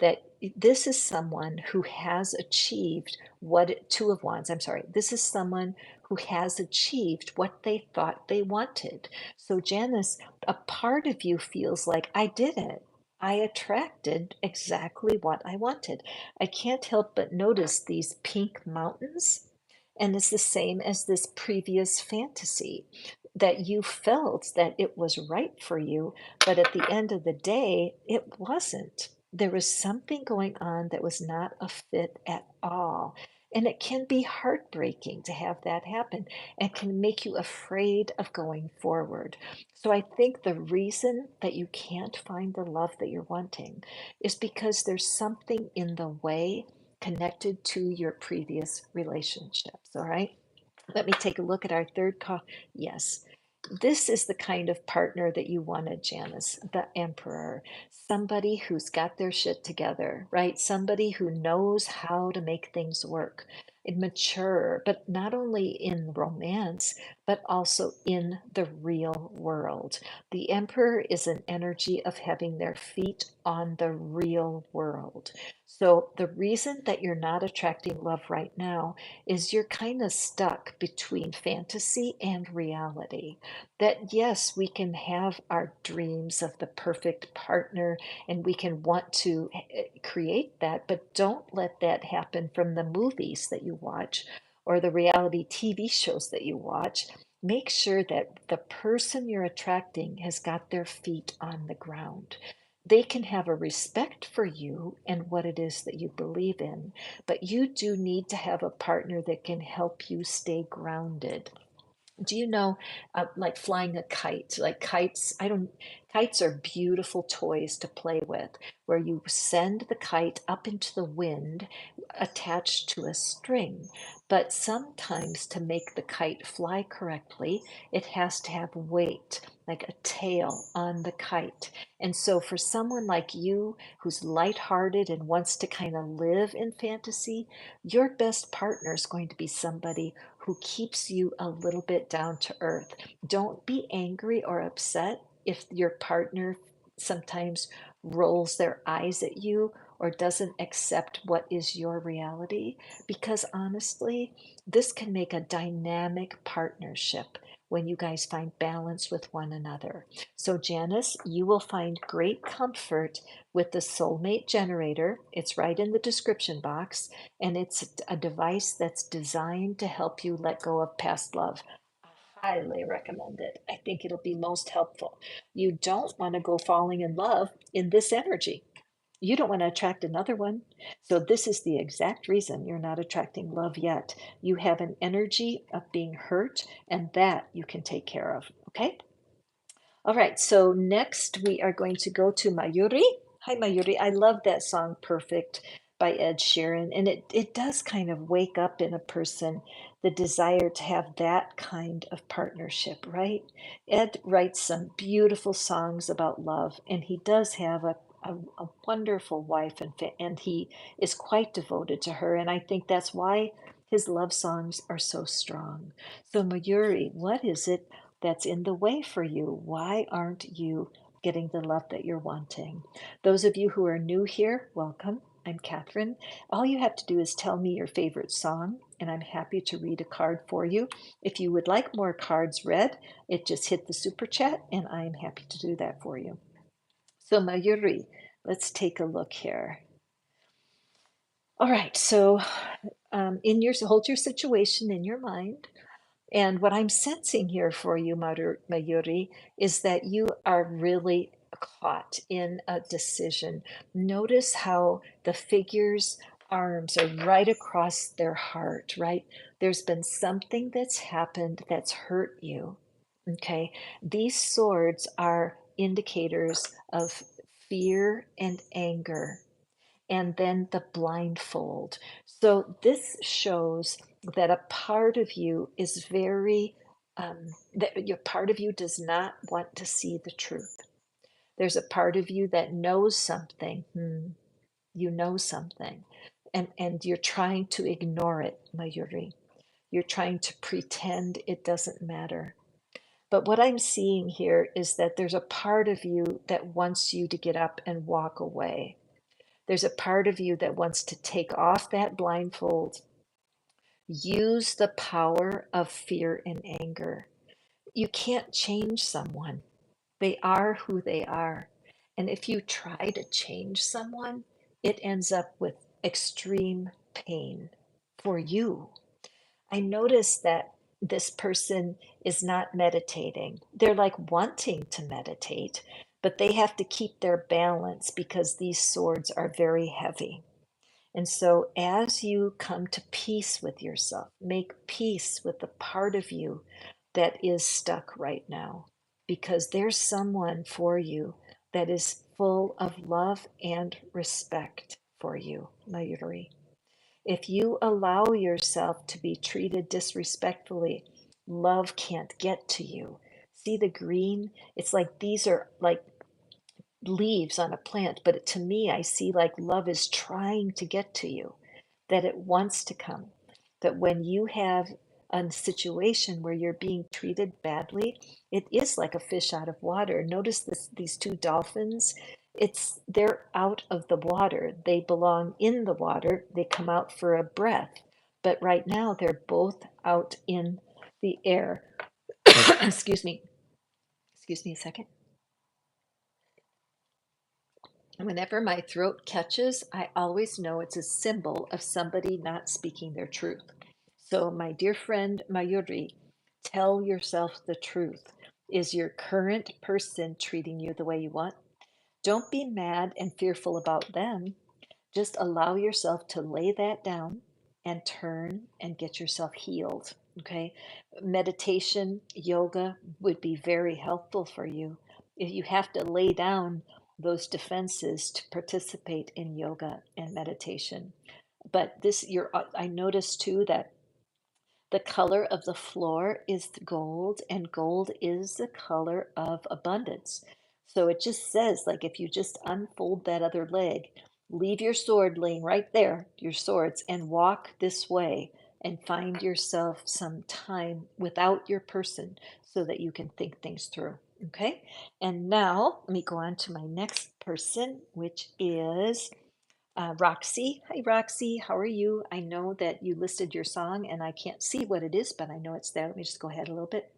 that this is someone who has achieved what, Two of Wands, I'm sorry. This is someone who has achieved what they thought they wanted. So Janice, a part of you feels like, I did it. I attracted exactly what I wanted. I can't help but notice these pink mountains, and it's the same as this previous fantasy that you felt that it was right for you, but at the end of the day, it wasn't. There was something going on that was not a fit at all. And it can be heartbreaking to have that happen and can make you afraid of going forward. So I think the reason that you can't find the love that you're wanting is because there's something in the way connected to your previous relationships. All right. Let me take a look at our third call. Yes. This is the kind of partner that you wanted, Janice, the Emperor. Somebody who's got their shit together, right? Somebody who knows how to make things work and mature, but not only in romance, but also in the real world. The Emperor is an energy of having their feet on the real world. So the reason that you're not attracting love right now is you're kind of stuck between fantasy and reality. That yes, we can have our dreams of the perfect partner and we can want to create that, but don't let that happen from the movies that you watch or the reality TV shows that you watch. Make sure that the person you're attracting has got their feet on the ground. They can have a respect for you and what it is that you believe in, but you do need to have a partner that can help you stay grounded. Do you know, like flying a kite? Like kites, I don't, kites are beautiful toys to play with, where you send the kite up into the wind attached to a string. But sometimes to make the kite fly correctly, it has to have weight, like a tail on the kite. And so for someone like you who's lighthearted and wants to kind of live in fantasy, your best partner is going to be somebody who keeps you a little bit down to earth. Don't be angry or upset if your partner sometimes rolls their eyes at you or doesn't accept what is your reality, because honestly, this can make a dynamic partnership when you guys find balance with one another. So, Janice, you will find great comfort with the soulmate generator. It's right in the description box, and it's a device that's designed to help you let go of past love. I highly recommend it. I think it'll be most helpful. You don't want to go falling in love in this energy. You don't want to attract another one. So, this is the exact reason you're not attracting love yet. You have an energy of being hurt, and that you can take care of. Okay? All right, so next we are going to go to Mayuri. Hi, Mayuri. I love that song Perfect by Ed Sheeran. And it does kind of wake up in a person the desire to have that kind of partnership, right? Ed writes some beautiful songs about love, and he does have a wonderful wife, and he is quite devoted to her. And I think that's why his love songs are so strong. So, Mayuri, what is it that's in the way for you? Why aren't you getting the love that you're wanting? Those of you who are new here, welcome. I'm Catherine. All you have to do is tell me your favorite song, and I'm happy to read a card for you. If you would like more cards read, it just hit the super chat, and I'm happy to do that for you. So, Mayuri, let's take a look here. All right, so hold your situation in your mind. And what I'm sensing here for you, Mayuri, is that you are really caught in a decision. Notice how the figure's arms are right across their heart, right? There's been something that's happened that's hurt you. Okay. These swords are indicators of fear and anger, and then the blindfold. So this shows that a part of you is very, that your part of you does not want to see the truth. There's a part of you that knows something. You know something, and you're trying to ignore it, Mayuri. You're trying to pretend it doesn't matter. But what I'm seeing here is that there's a part of you that wants you to get up and walk away. There's a part of you that wants to take off that blindfold, use the power of fear and anger. You can't change someone. They are who they are. And if you try to change someone, it ends up with extreme pain for you. I notice that this person is not meditating. They're like wanting to meditate, but they have to keep their balance because these swords are very heavy. And so, as you come to peace with yourself, make peace with the part of you that is stuck right now, because there's someone for you that is full of love and respect for you, Mayuri. If you allow yourself to be treated disrespectfully, love can't get to you. See the green? It's like these are like leaves on a plant, but to me, I see like love is trying to get to you, that it wants to come. That when you have a situation where you're being treated badly, it is like a fish out of water. Notice this, these two dolphins, they're out of the water. They belong in the water. They come out for a breath. But right now they're both out in the air. Excuse me. Excuse me a second. Whenever my throat catches, I always know it's a symbol of somebody not speaking their truth. So, my dear friend Mayuri, tell yourself the truth. Is your current person treating you the way you want? Don't be mad and fearful about them. Just allow yourself to lay that down and turn and get yourself healed. Okay. Meditation, yoga would be very helpful for you. If you have to lay down those defenses to participate in yoga and meditation. But this, I noticed too that the color of the floor is gold, and gold is the color of abundance. So it just says, like, if you just unfold that other leg, leave your sword laying right there, your swords, and walk this way and find yourself some time without your person so that you can think things through. Okay. And now let me go on to my next person, which is Roxy. Hi, Roxy. How are you? I know that you listed your song and I can't see what it is, but I know it's there. Let me just go ahead a little bit.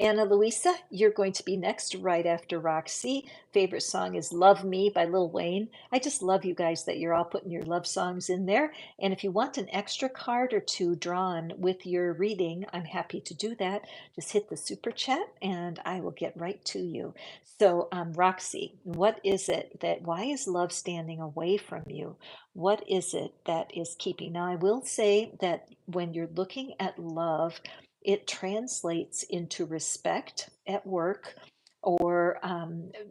Ana Luisa, you're going to be next right after Roxy. Favorite song is Love Me by Lil Wayne. I just love you guys that you're all putting your love songs in there. And if you want an extra card or two drawn with your reading, I'm happy to do that. Just hit the super chat and I will get right to you. So, Roxy, what is it why is love standing away from you? What is it that is keeping? Now, I will say that when you're looking at love, it translates into respect at work or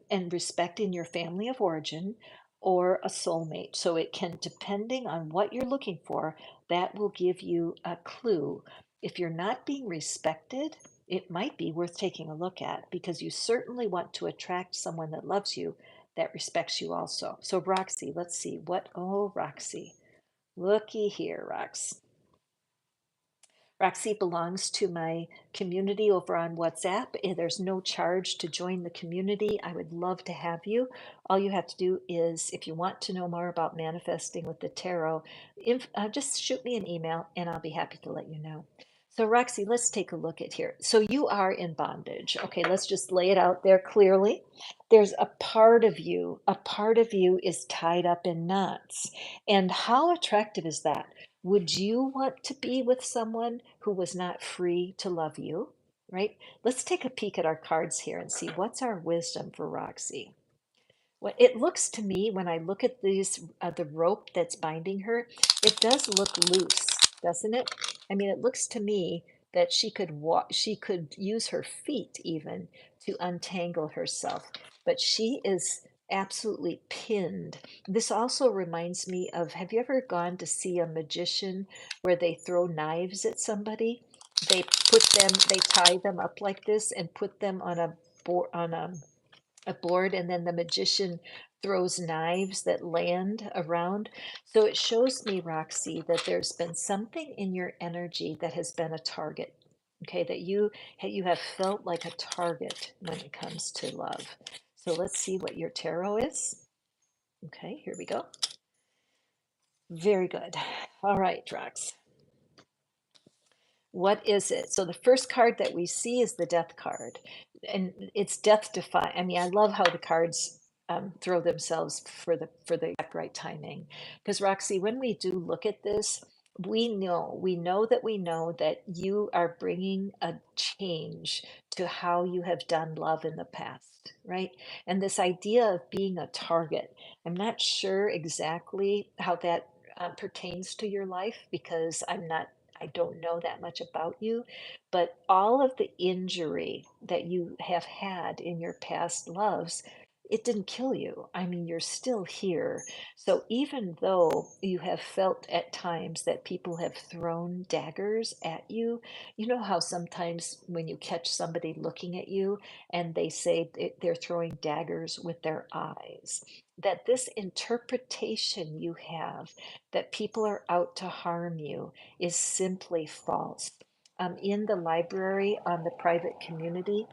and respect in your family of origin or a soulmate. So it can, depending on what you're looking for, that will give you a clue. If you're not being respected, it might be worth taking a look at because you certainly want to attract someone that loves you, that respects you also. So Roxy, let's see what, oh, Roxy, looky here, Rox. Roxy belongs to my community over on WhatsApp. There's no charge to join the community. I would love to have you. All you have to do is, if you want to know more about manifesting with the tarot, just shoot me an email and I'll be happy to let you know. So, Roxy, let's take a look at here. So, you are in bondage. Okay, let's just lay it out there clearly. There's a part of you is tied up in knots. And how attractive is that? Would you want to be with someone who was not free to love you? Right? Let's take a peek at our cards here and see what's our wisdom for Roxy. What it looks to me when I look at these, the rope that's binding her, it does look loose, doesn't it? I mean, it looks to me that she could walk, she could use her feet even to untangle herself. but she is absolutely pinned. This also reminds me of, have you ever gone to see a magician where they throw knives at somebody? They tie them up like this and put them on a board, and then the magician throws knives that land around. So it shows me, Roxy, that there's been something in your energy that has been a target. Okay, that you have felt like a target when it comes to love. So let's see what your tarot is. Okay, here we go. Very good. All right, Rox. What is it? So the first card that we see is the death card, and it's death defy. I mean, I love how the cards throw themselves for the exact right timing. Because Roxy, when we do look at this, we know that you are bringing a change to how you have done love in the past, right? And this idea of being a target, I'm not sure exactly how that pertains to your life because I don't know that much about you, but all of the injury that you have had in your past loves, it didn't kill you. I mean, you're still here. So even though you have felt at times that people have thrown daggers at you, you know how sometimes when you catch somebody looking at you and they say they're throwing daggers with their eyes, that this interpretation you have that people are out to harm you is simply false. In the library on the private community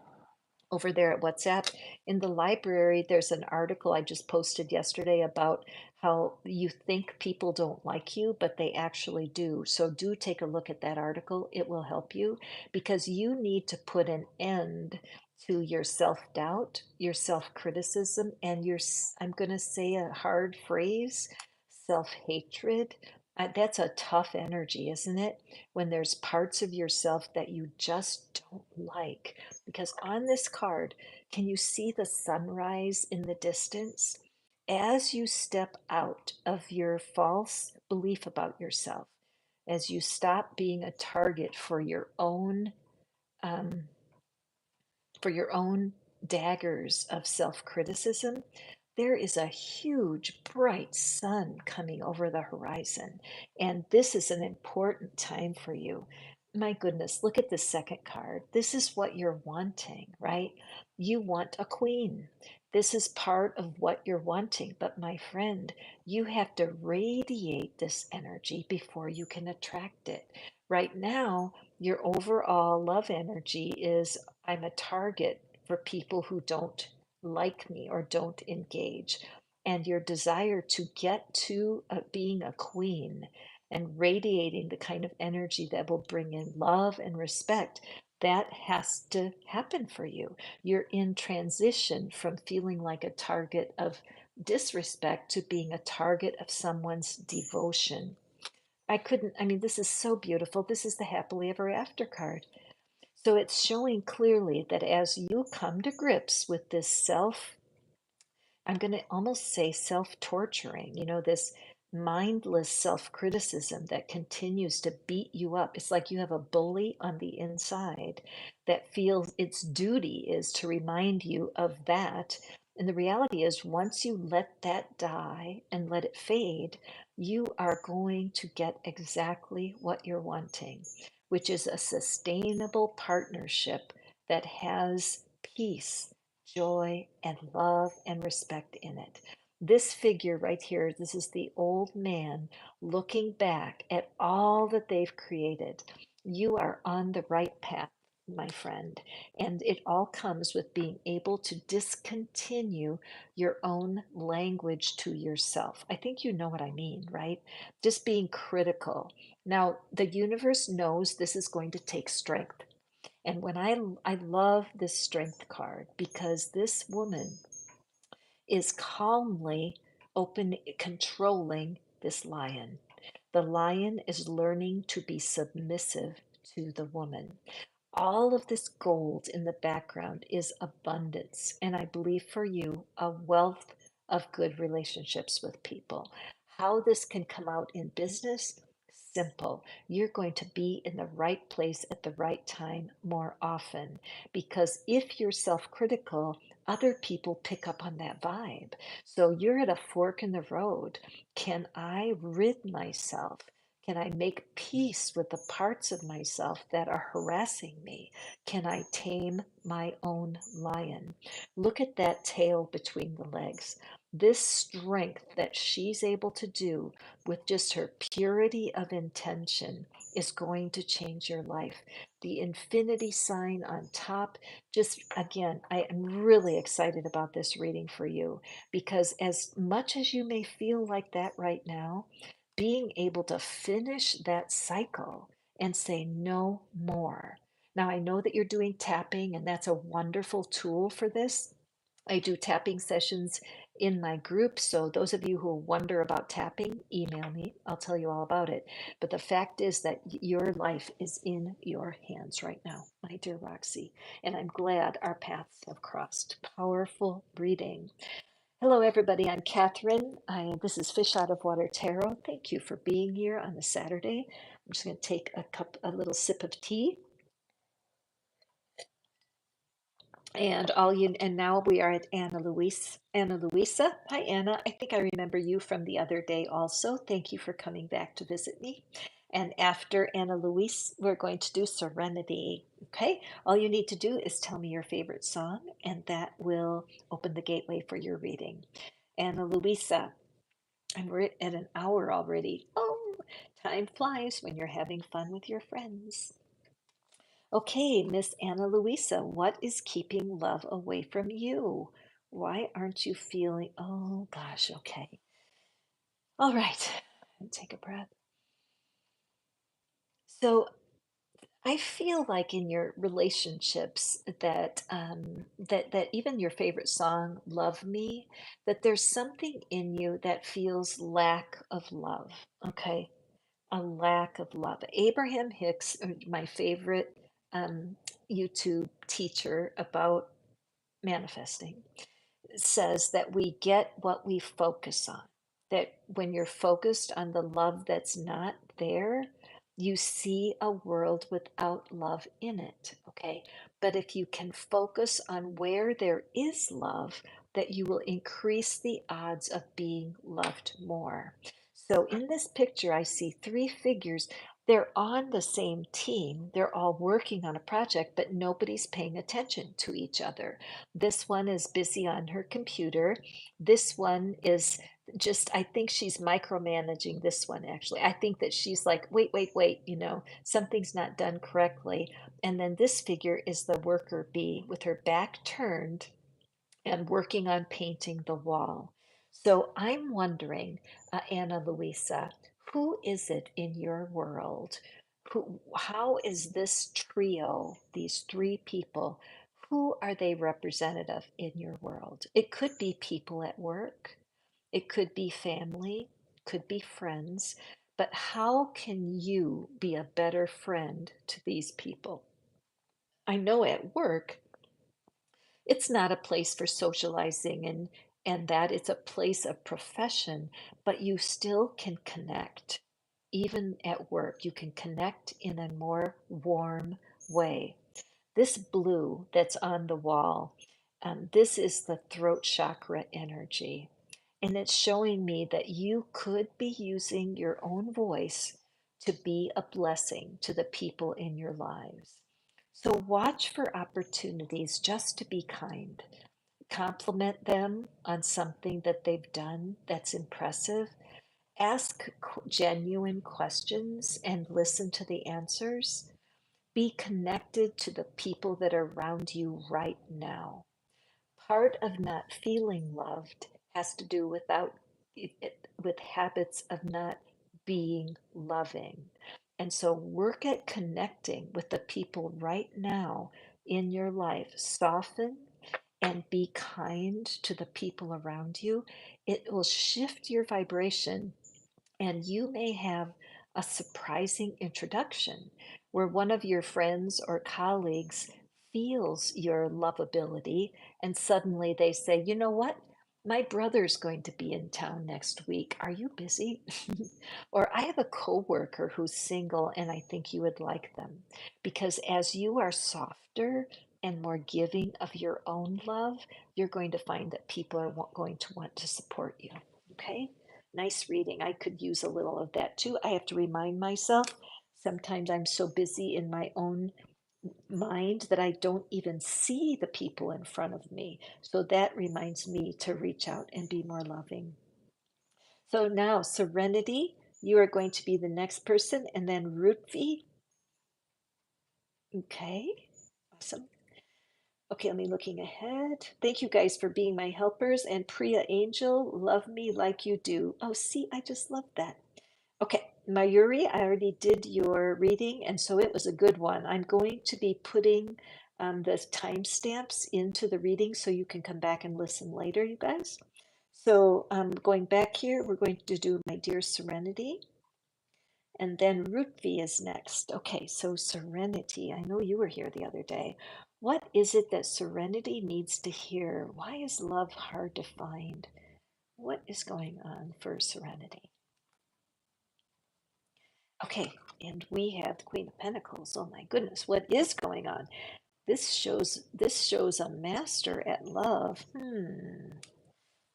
over there at WhatsApp, in the library, there's an article I just posted yesterday about how you think people don't like you, but they actually do. So do take a look at that article. It will help you because you need to put an end to your self-doubt, your self-criticism, and I'm going to say a hard phrase, self-hatred. That's a tough energy, isn't it? When there's parts of yourself that you just don't like. Because on this card, can you see the sunrise in the distance? As you step out of your false belief about yourself, as you stop being a target um, for your own daggers of self-criticism, there is a huge bright sun coming over the horizon. And this is an important time for you. My goodness, look at the second card. This is what you're wanting, right? You want a queen. This is part of what you're wanting. But my friend, you have to radiate this energy before you can attract it. Right now, your overall love energy is I'm a target for people who don't like me or don't engage. And your desire to get to being a queen and radiating the kind of energy that will bring in love and respect, that has to happen for you. You're in transition from feeling like a target of disrespect to being a target of someone's devotion. I mean, this is so beautiful. This is the happily ever after card. So it's showing clearly that as you come to grips with this I'm going to almost say self torturing, this mindless self criticism that continues to beat you up. It's like you have a bully on the inside that feels its duty is to remind you of that. And the reality is, once you let that die and let it fade, you are going to get exactly what you're wanting, which is a sustainable partnership that has peace, joy, and love and respect in it. This figure right here, this is the old man looking back at all that they've created. You are on the right path, my friend. And it all comes with being able to discontinue your own language to yourself. I think you know what I mean, right? Just being critical. Now, the universe knows this is going to take strength. And I love this strength card because this woman is calmly controlling this lion. The lion is learning to be submissive to the woman. All of this gold in the background is abundance. And I believe for you, a wealth of good relationships with people. How this can come out in business? Simple. You're going to be in the right place at the right time more often. Because if you're self critical, other people pick up on that vibe. So you're at a fork in the road. Can I rid myself? Can I make peace with the parts of myself that are harassing me? Can I tame my own lion? Look at that tail between the legs. This strength that she's able to do with just her purity of intention is going to change your life. The infinity sign on top, just again, I am really excited about this reading for you because as much as you may feel like that right now, being able to finish that cycle and say no more. Now, I know that you're doing tapping, and that's a wonderful tool for this. I do tapping sessions in my group. So, those of you who wonder about tapping, email me. I'll tell you all about it. But the fact is that your life is in your hands right now, my dear Roxy. And I'm glad our paths have crossed. Powerful reading. Hello, everybody. I'm Catherine. This is Fish Out of Water Tarot. Thank you for being here on a Saturday. I'm just going to take a little sip of tea. And now we are at Anna Luisa. Anna Luisa. Hi, Anna. I think I remember you from the other day also. Thank you for coming back to visit me. And after Anna Luisa, we're going to do Serenity. Okay. All you need to do is tell me your favorite song, and that will open the gateway for your reading. Anna Luisa. We're at an hour already. Oh, time flies when you're having fun with your friends. Okay, Miss Anna Luisa, what is keeping love away from you? Why aren't you feeling? Oh gosh, okay. All right, take a breath. So I feel like in your relationships that even your favorite song, "Love Me," that there's something in you that feels lack of love. Okay, a lack of love. Abraham Hicks, my favorite YouTube teacher about manifesting, says that we get what we focus on. That when you're focused on the love that's not there, you see a world without love in it. Okay. But if you can focus on where there is love, that you will increase the odds of being loved more. So in this picture, I see three figures. They're on the same team. They're all working on a project, but nobody's paying attention to each other. This one is busy on her computer. This one is just, I think she's micromanaging this one actually. I think that she's like, wait, wait, wait, something's not done correctly. And then this figure is the worker bee with her back turned and working on painting the wall. So I'm wondering, Anna Luisa, who is it in your world? How is this trio, these three people, who are they representative in your world? It could be people at work, it could be family, could be friends, but how can you be a better friend to these people? I know at work, it's not a place for socializing and that it's a place of profession, but you still can connect. Even at work, you can connect in a more warm way. This blue that's on the wall, this is the throat chakra energy. And it's showing me that you could be using your own voice to be a blessing to the people in your lives. So watch for opportunities just to be kind. Compliment them on something that they've done that's impressive. Ask genuine questions and listen to the answers. Be connected to the people that are around you right now. Part of not feeling loved has to do with habits of not being loving. And so work at connecting with the people right now in your life. Soften and be kind to the people around you. It will shift your vibration, and you may have a surprising introduction where one of your friends or colleagues feels your lovability, and suddenly they say, you know what? My brother's going to be in town next week. Are you busy? Or I have a coworker who's single and I think you would like them. Because as you are softer, and more giving of your own love, you're going to find that people are going to want to support you. Okay? Nice reading. I could use a little of that too. I have to remind myself. Sometimes I'm so busy in my own mind that I don't even see the people in front of me. So that reminds me to reach out and be more loving. So now, Serenity, you are going to be the next person, and then Rutvi. Okay, awesome. Okay, let me looking ahead. Thank you guys for being my helpers. And Priya Angel, love me like you do. Oh, see, I just love that. Okay, Mayuri, I already did your reading, and so it was a good one. I'm going to be putting the timestamps into the reading so you can come back and listen later, you guys. So going back here, we're going to do My Dear Serenity, and then Rutvi is next. Okay, so Serenity, I know you were here the other day. What is it that Serenity needs to hear? Why is love hard to find? What is going on for Serenity? Okay, and we have the Queen of Pentacles. Oh my goodness, what is going on? This shows a master at love.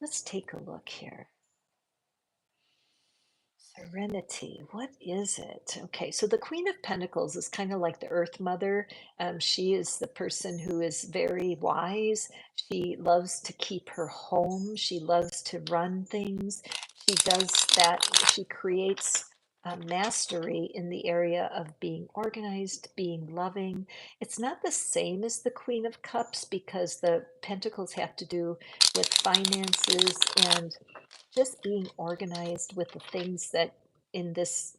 Let's take a look here. Serenity, what is it? Okay, so the Queen of Pentacles is kind of like the Earth Mother. She is the person who is very wise. She loves to keep her home. She loves to run things. She does that. She creates mastery in the area of being organized, being loving. It's not the same as the Queen of Cups because the Pentacles have to do with finances and just being organized with the things that in this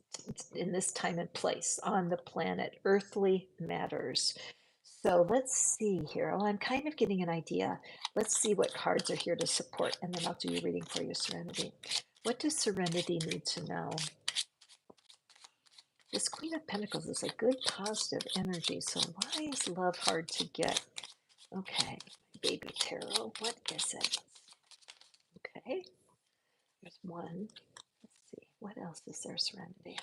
in this time and place on the planet, earthly matters. So let's see here. Oh, I'm kind of getting an idea. Let's see what cards are here to support, and then I'll do your reading for you, Serenity. What does Serenity need to know? This Queen of Pentacles is a good positive energy, so why is love hard to get? Okay, baby tarot, what is it? Okay, there's one. Let's see, what else is there, Serenity?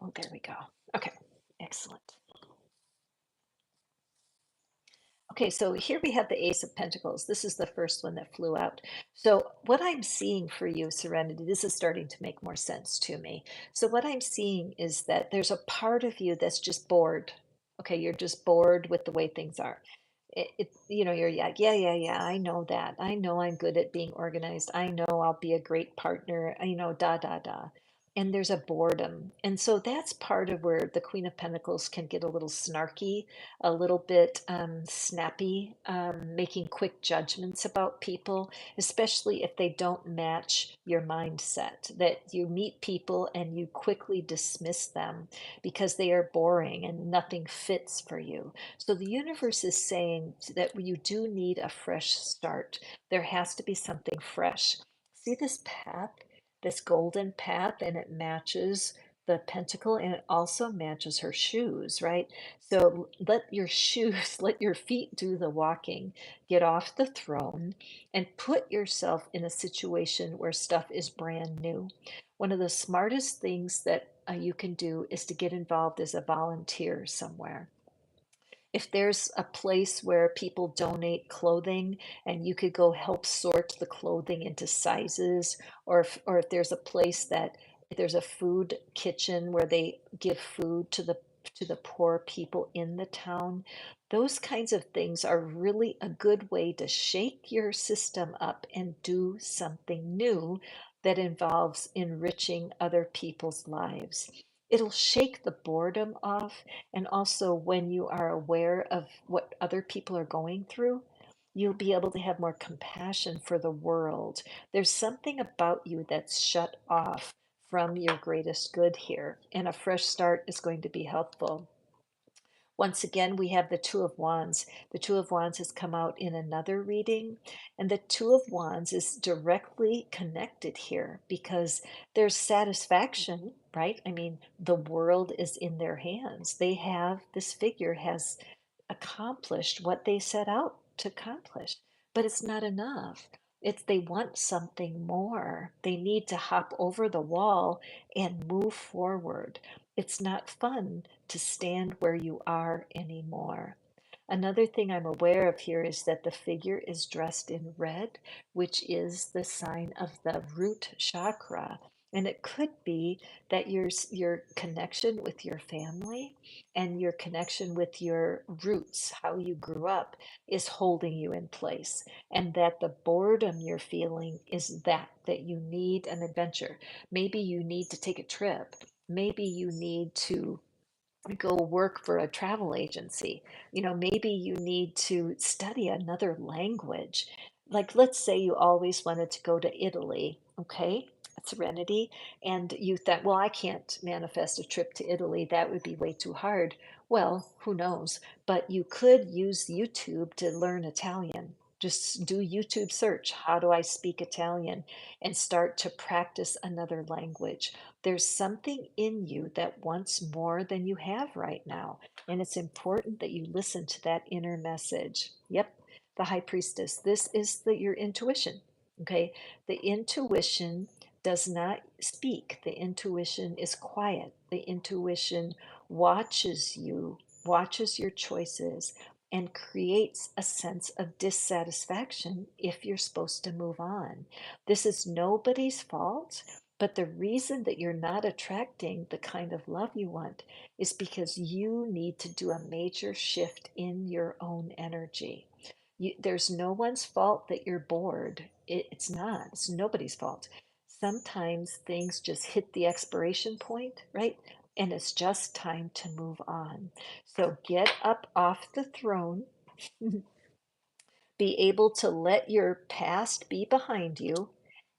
Oh, there we go. Okay, excellent. Okay, so here we have the Ace of Pentacles. This is the first one that flew out. So what I'm seeing for you, Serenity, this is starting to make more sense to me. So what I'm seeing is that there's a part of you that's just bored. Okay, you're just bored with the way things are. You're like, yeah, I know that. I know I'm good at being organized. I know I'll be a great partner, da, da, da. And there's a boredom. And so that's part of where the Queen of Pentacles can get a little snarky, a little bit snappy, making quick judgments about people, especially if they don't match your mindset. That you meet people and you quickly dismiss them because they are boring and nothing fits for you. So the universe is saying that you do need a fresh start. There has to be something fresh. See this path, this golden path, and it matches the pentacle and it also matches her shoes, right? So let your shoes, let your feet do the walking. Get off the throne and put yourself in a situation where stuff is brand new. One of the smartest things that you can do is to get involved as a volunteer somewhere. If there's a place where people donate clothing and you could go help sort the clothing into sizes, or if there's a place that if there's a food kitchen where they give food to the poor people in the town, those kinds of things are really a good way to shake your system up and do something new that involves enriching other people's lives. It'll shake the boredom off, and also, when you are aware of what other people are going through, you'll be able to have more compassion for the world. There's something about you that's shut off from your greatest good here, and a fresh start is going to be helpful. Once again, we have the Two of Wands. The Two of Wands has come out in another reading, and the Two of Wands is directly connected here because there's satisfaction, right? I mean, the world is in their hands. This figure has accomplished what they set out to accomplish, but it's not enough. It's they want something more. They need to hop over the wall and move forward. It's not fun to stand where you are anymore. Another thing I'm aware of here is that the figure is dressed in red, which is the sign of the root chakra. And it could be that your connection with your family and your connection with your roots, how you grew up, is holding you in place. And that the boredom you're feeling is that you need an adventure. Maybe you need to take a trip. Maybe you need to go work for a travel agency. Maybe you need to study another language. Like, let's say you always wanted to go to Italy, okay? Serenity. And you thought, well, I can't manifest a trip to Italy. That would be way too hard. Well, who knows? But you could use YouTube to learn Italian. Just do YouTube search. How do I speak Italian? And start to practice another language. There's something in you that wants more than you have right now. And it's important that you listen to that inner message. Yep, the high priestess. This is your intuition. Okay. The intuition does not speak. The intuition is quiet. The intuition watches you, watches your choices, and creates a sense of dissatisfaction if you're supposed to move on. This is nobody's fault. But the reason that you're not attracting the kind of love you want is because you need to do a major shift in your own energy. There's no one's fault that you're bored. It's not. It's nobody's fault. Sometimes things just hit the expiration point, right? And it's just time to move on. So get up off the throne, be able to let your past be behind you,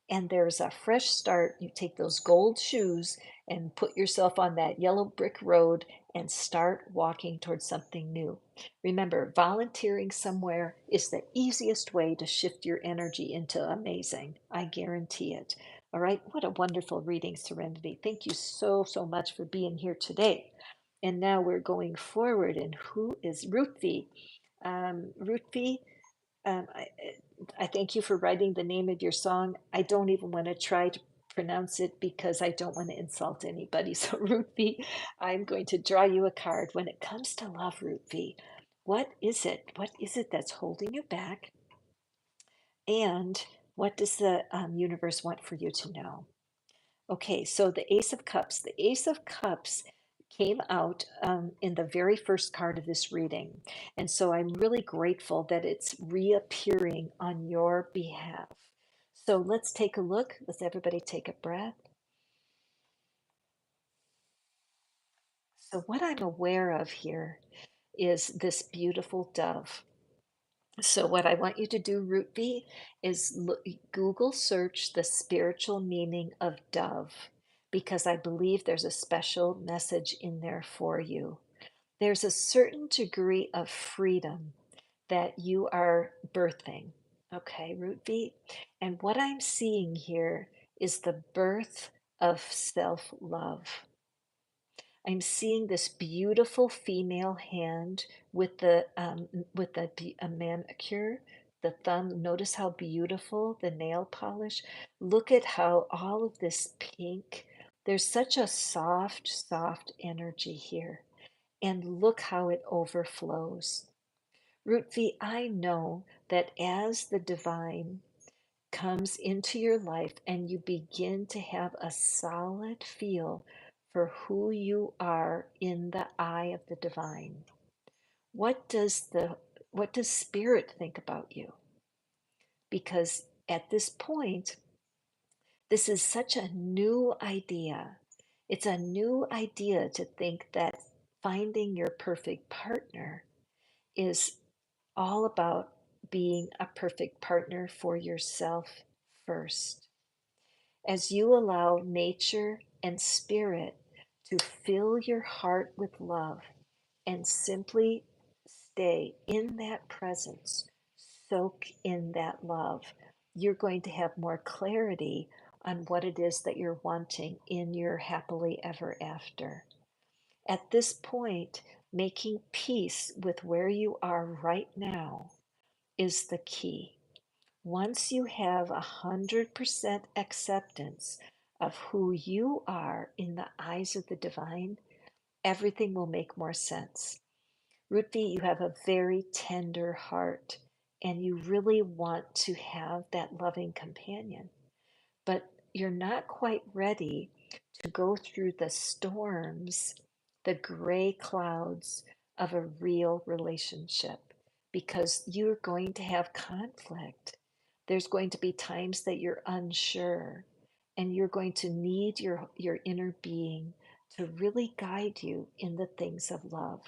and there's a fresh start. You take those gold shoes and put yourself on that yellow brick road and start walking towards something new. Remember, volunteering somewhere is the easiest way to shift your energy into amazing. I guarantee it. All right. What a wonderful reading, Serenity. Thank you so, so much for being here today. And now we're going forward. And who is Ruthvi? Ruthvi, I thank you for writing the name of your song. I don't even want to try to pronounce it because I don't want to insult anybody. So, Ruthvi, I'm going to draw you a card. When it comes to love, Ruthvi, what is it? What is it that's holding you back? And what does the universe want for you to know? Okay, so the Ace of Cups. The Ace of Cups came out in the very first card of this reading. And so I'm really grateful that it's reappearing on your behalf. So let's take a look. Let's everybody take a breath. So, what I'm aware of here is this beautiful dove. So, what I want you to do, Root B, is Google search the spiritual meaning of dove because I believe there's a special message in there for you. There's a certain degree of freedom that you are birthing. Okay, Root B. And what I'm seeing here is the birth of self love. I'm seeing this beautiful female hand with a manicure, the thumb. Notice how beautiful the nail polish. Look at how all of this pink. There's such a soft, soft energy here. And look how it overflows. Root V, I know that as the divine comes into your life and you begin to have a solid feel for who you are in the eye of the divine, what does spirit think about you? Because at this point, this is such a new idea. It's a new idea to think that finding your perfect partner is all about being a perfect partner for yourself first. As you allow nature and spirit to fill your heart with love and simply stay in that presence, soak in that love, you're going to have more clarity on what it is that you're wanting in your happily ever after. At this point, making peace with where you are right now is the key. Once you have 100% acceptance of who you are in the eyes of the divine, everything will make more sense. Ruthie, you have a very tender heart and you really want to have that loving companion, but you're not quite ready to go through the storms, the gray clouds of a real relationship because you're going to have conflict. There's going to be times that you're unsure, and you're going to need your inner being to really guide you in the things of love.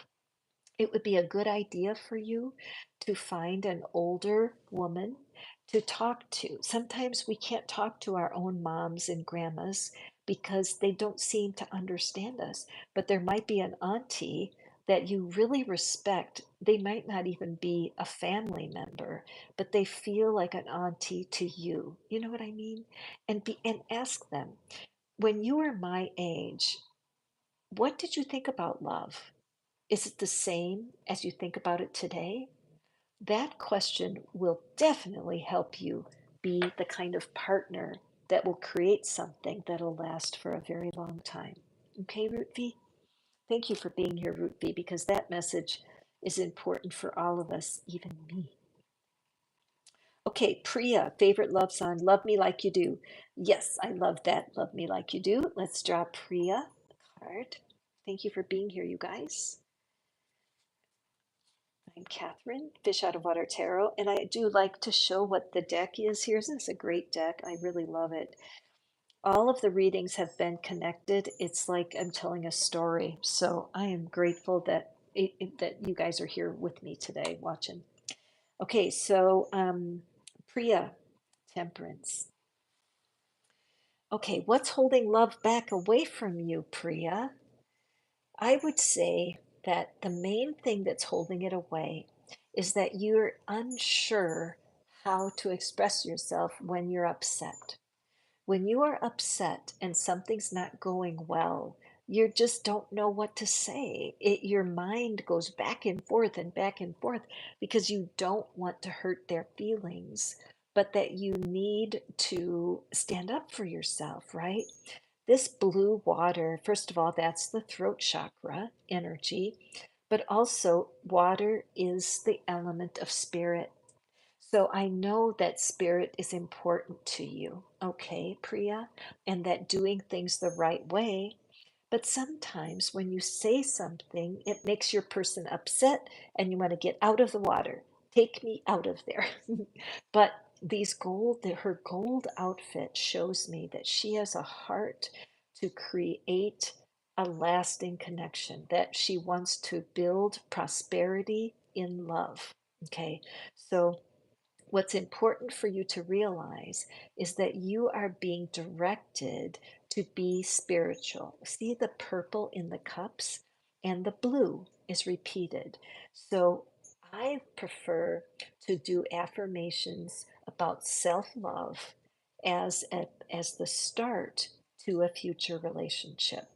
It would be a good idea for you to find an older woman to talk to. Sometimes we can't talk to our own moms and grandmas because they don't seem to understand us. But there might be an auntie that you really respect. They might not even be a family member, but they feel like an auntie to you. You know what I mean? And ask them, when you were my age, what did you think about love? Is it the same as you think about it today? That question will definitely help you be the kind of partner that will create something that'll last for a very long time. Okay, Root V? Thank you for being here, Root V, because that message is important for all of us, even me. Okay, Priya, favorite love song, Love Me Like You Do. Yes, I love that, Love Me Like You Do. Let's draw Priya a card. Thank you for being here, you guys. I'm Catherine, Fish Out of Water Tarot, and I do like to show what the deck is. Here's this a great deck. I really love it. All of the readings have been connected. It's like I'm telling a story. So I am grateful that that you guys are here with me today watching. Okay, so Priya, Temperance. Okay, what's holding love back away from you, Priya? I would say that the main thing that's holding it away is that you're unsure how to express yourself when you're upset. When you are upset and something's not going well, you just don't know what to say. Your mind goes back and forth because you don't want to hurt their feelings, but that you need to stand up for yourself, right? This blue water, first of all, that's the throat chakra energy, but also water is the element of spirit. So I know that spirit is important to you, okay, Priya, and that doing things the right way. But sometimes when you say something, it makes your person upset and you want to get out of the water. Take me out of there. But her gold outfit shows me that she has a heart to create a lasting connection, that she wants to build prosperity in love. Okay, so what's important for you to realize is that you are being directed to be spiritual. See the purple in the cups and the blue is repeated. So I prefer to do affirmations about self-love as the start to a future relationship.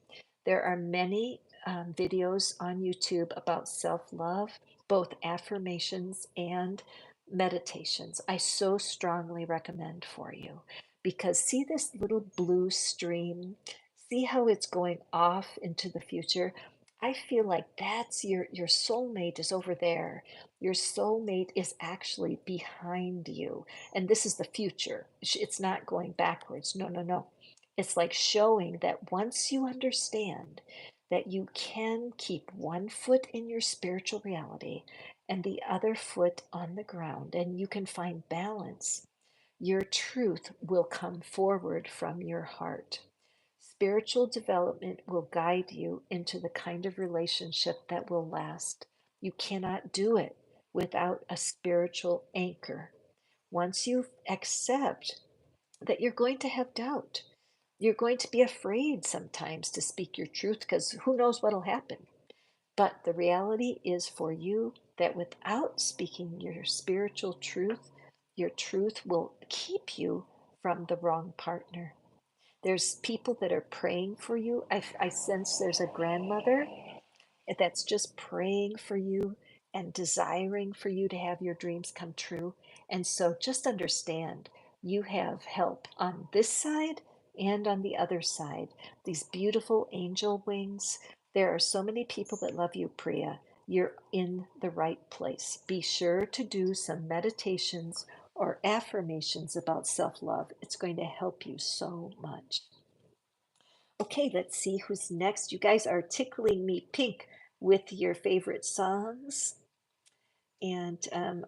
There are many videos on YouTube about self-love, both affirmations and meditations. I so strongly recommend for you because see this little blue stream, see how it's going off into the future. I feel like that's your soulmate is over there. Your soulmate is actually behind you, and this is the future. It's not going backwards. No, no, no. It's like showing that once you understand that you can keep one foot in your spiritual reality and the other foot on the ground, and you can find balance, your truth will come forward from your heart. Spiritual development will guide you into the kind of relationship that will last. You cannot do it without a spiritual anchor. Once you accept that you're going to have doubt, you're going to be afraid sometimes to speak your truth because who knows what'll happen. But the reality is for you that without speaking your spiritual truth, your truth will keep you from the wrong partner. There's people that are praying for you. I sense there's a grandmother that's just praying for you and desiring for you to have your dreams come true. And so just understand you have help on this side and on the other side. These beautiful angel wings. There are so many people that love you, Priya. You're in the right place. Be sure to do some meditations or affirmations about self love. It's going to help you so much. Okay, let's see who's next. You guys are tickling me pink with your favorite songs. And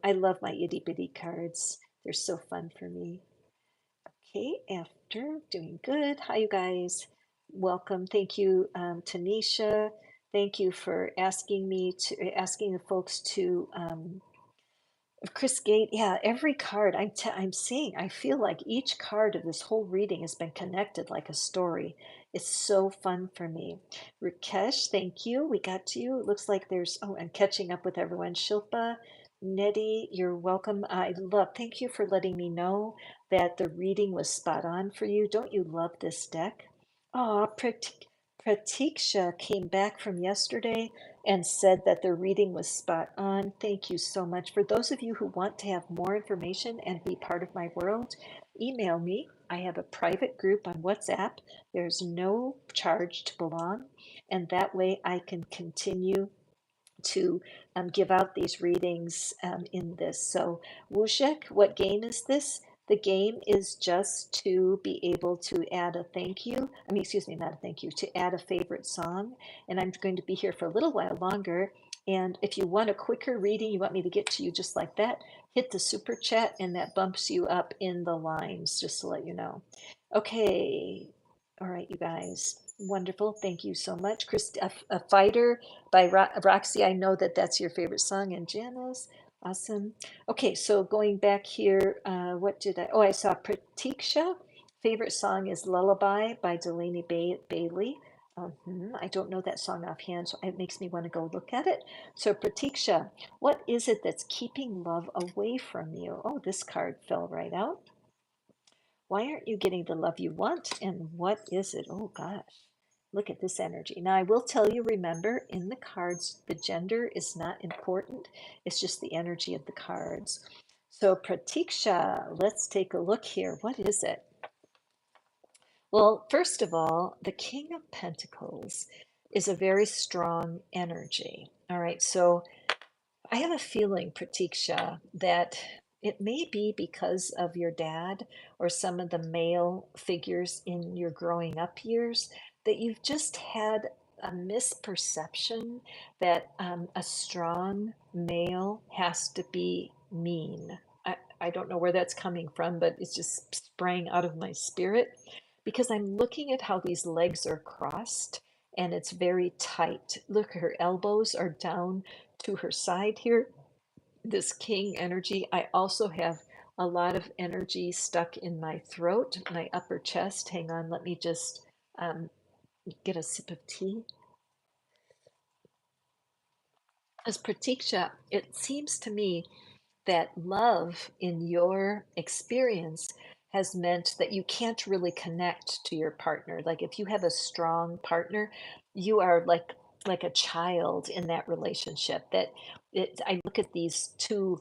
I love my itty bitty cards. They're so fun for me. Okay, after doing good. Hi, you guys. Welcome. Thank you, Tanisha. Thank you for asking the folks to Chris Gate, yeah, every card I'm seeing, I feel like each card of this whole reading has been connected like a story. It's so fun for me. Rakesh, thank you. We got to you. It looks like there's, oh, I'm catching up with everyone. Shilpa, Nettie, you're welcome. Thank you for letting me know that the reading was spot on for you. Don't you love this deck? Oh, Pratiksha came back from yesterday and said that the reading was spot on. Thank you so much. For those of you who want to have more information and be part of my world, email me. I have a private group on WhatsApp. There's no charge to belong, and that way I can continue to give out these readings in this. So, Wushek, what game is this? The game is just to be able to add a thank you. I mean, excuse me, not a thank you, to add a favorite song. And I'm going to be here for a little while longer. And if you want a quicker reading, you want me to get to you just like that, hit the super chat and that bumps you up in the lines, just to let you know. Okay. All right, you guys. Wonderful. Thank you so much. A Fighter by Roxy. I know that that's your favorite song. And Janice, awesome. Okay, so going back here, what did I? Oh, I saw Pratiksha. Favorite song is Lullaby by Delaney Bailey. I don't know that song offhand, so it makes me want to go look at it. So, Pratiksha, what is it that's keeping love away from you? Oh, this card fell right out. Why aren't you getting the love you want? And what is it? Oh, gosh. Look at this energy. Now, I will tell you, remember, in the cards, the gender is not important. It's just the energy of the cards. So, Pratiksha, let's take a look here. What is it? Well, first of all, the King of Pentacles is a very strong energy. All right, so I have a feeling, Pratiksha, that it may be because of your dad or some of the male figures in your growing up years that you've just had a misperception that a strong male has to be mean. I don't know where that's coming from, but it's just sprang out of my spirit because I'm looking at how these legs are crossed and it's very tight. Look, her elbows are down to her side here, this king energy. I also have a lot of energy stuck in my throat, my upper chest. Hang on, let me just um, get a sip of tea. As Pratiksha, it seems to me that love in your experience has meant that you can't really connect to your partner. Like if you have a strong partner, you are like a child in that relationship. I look at these two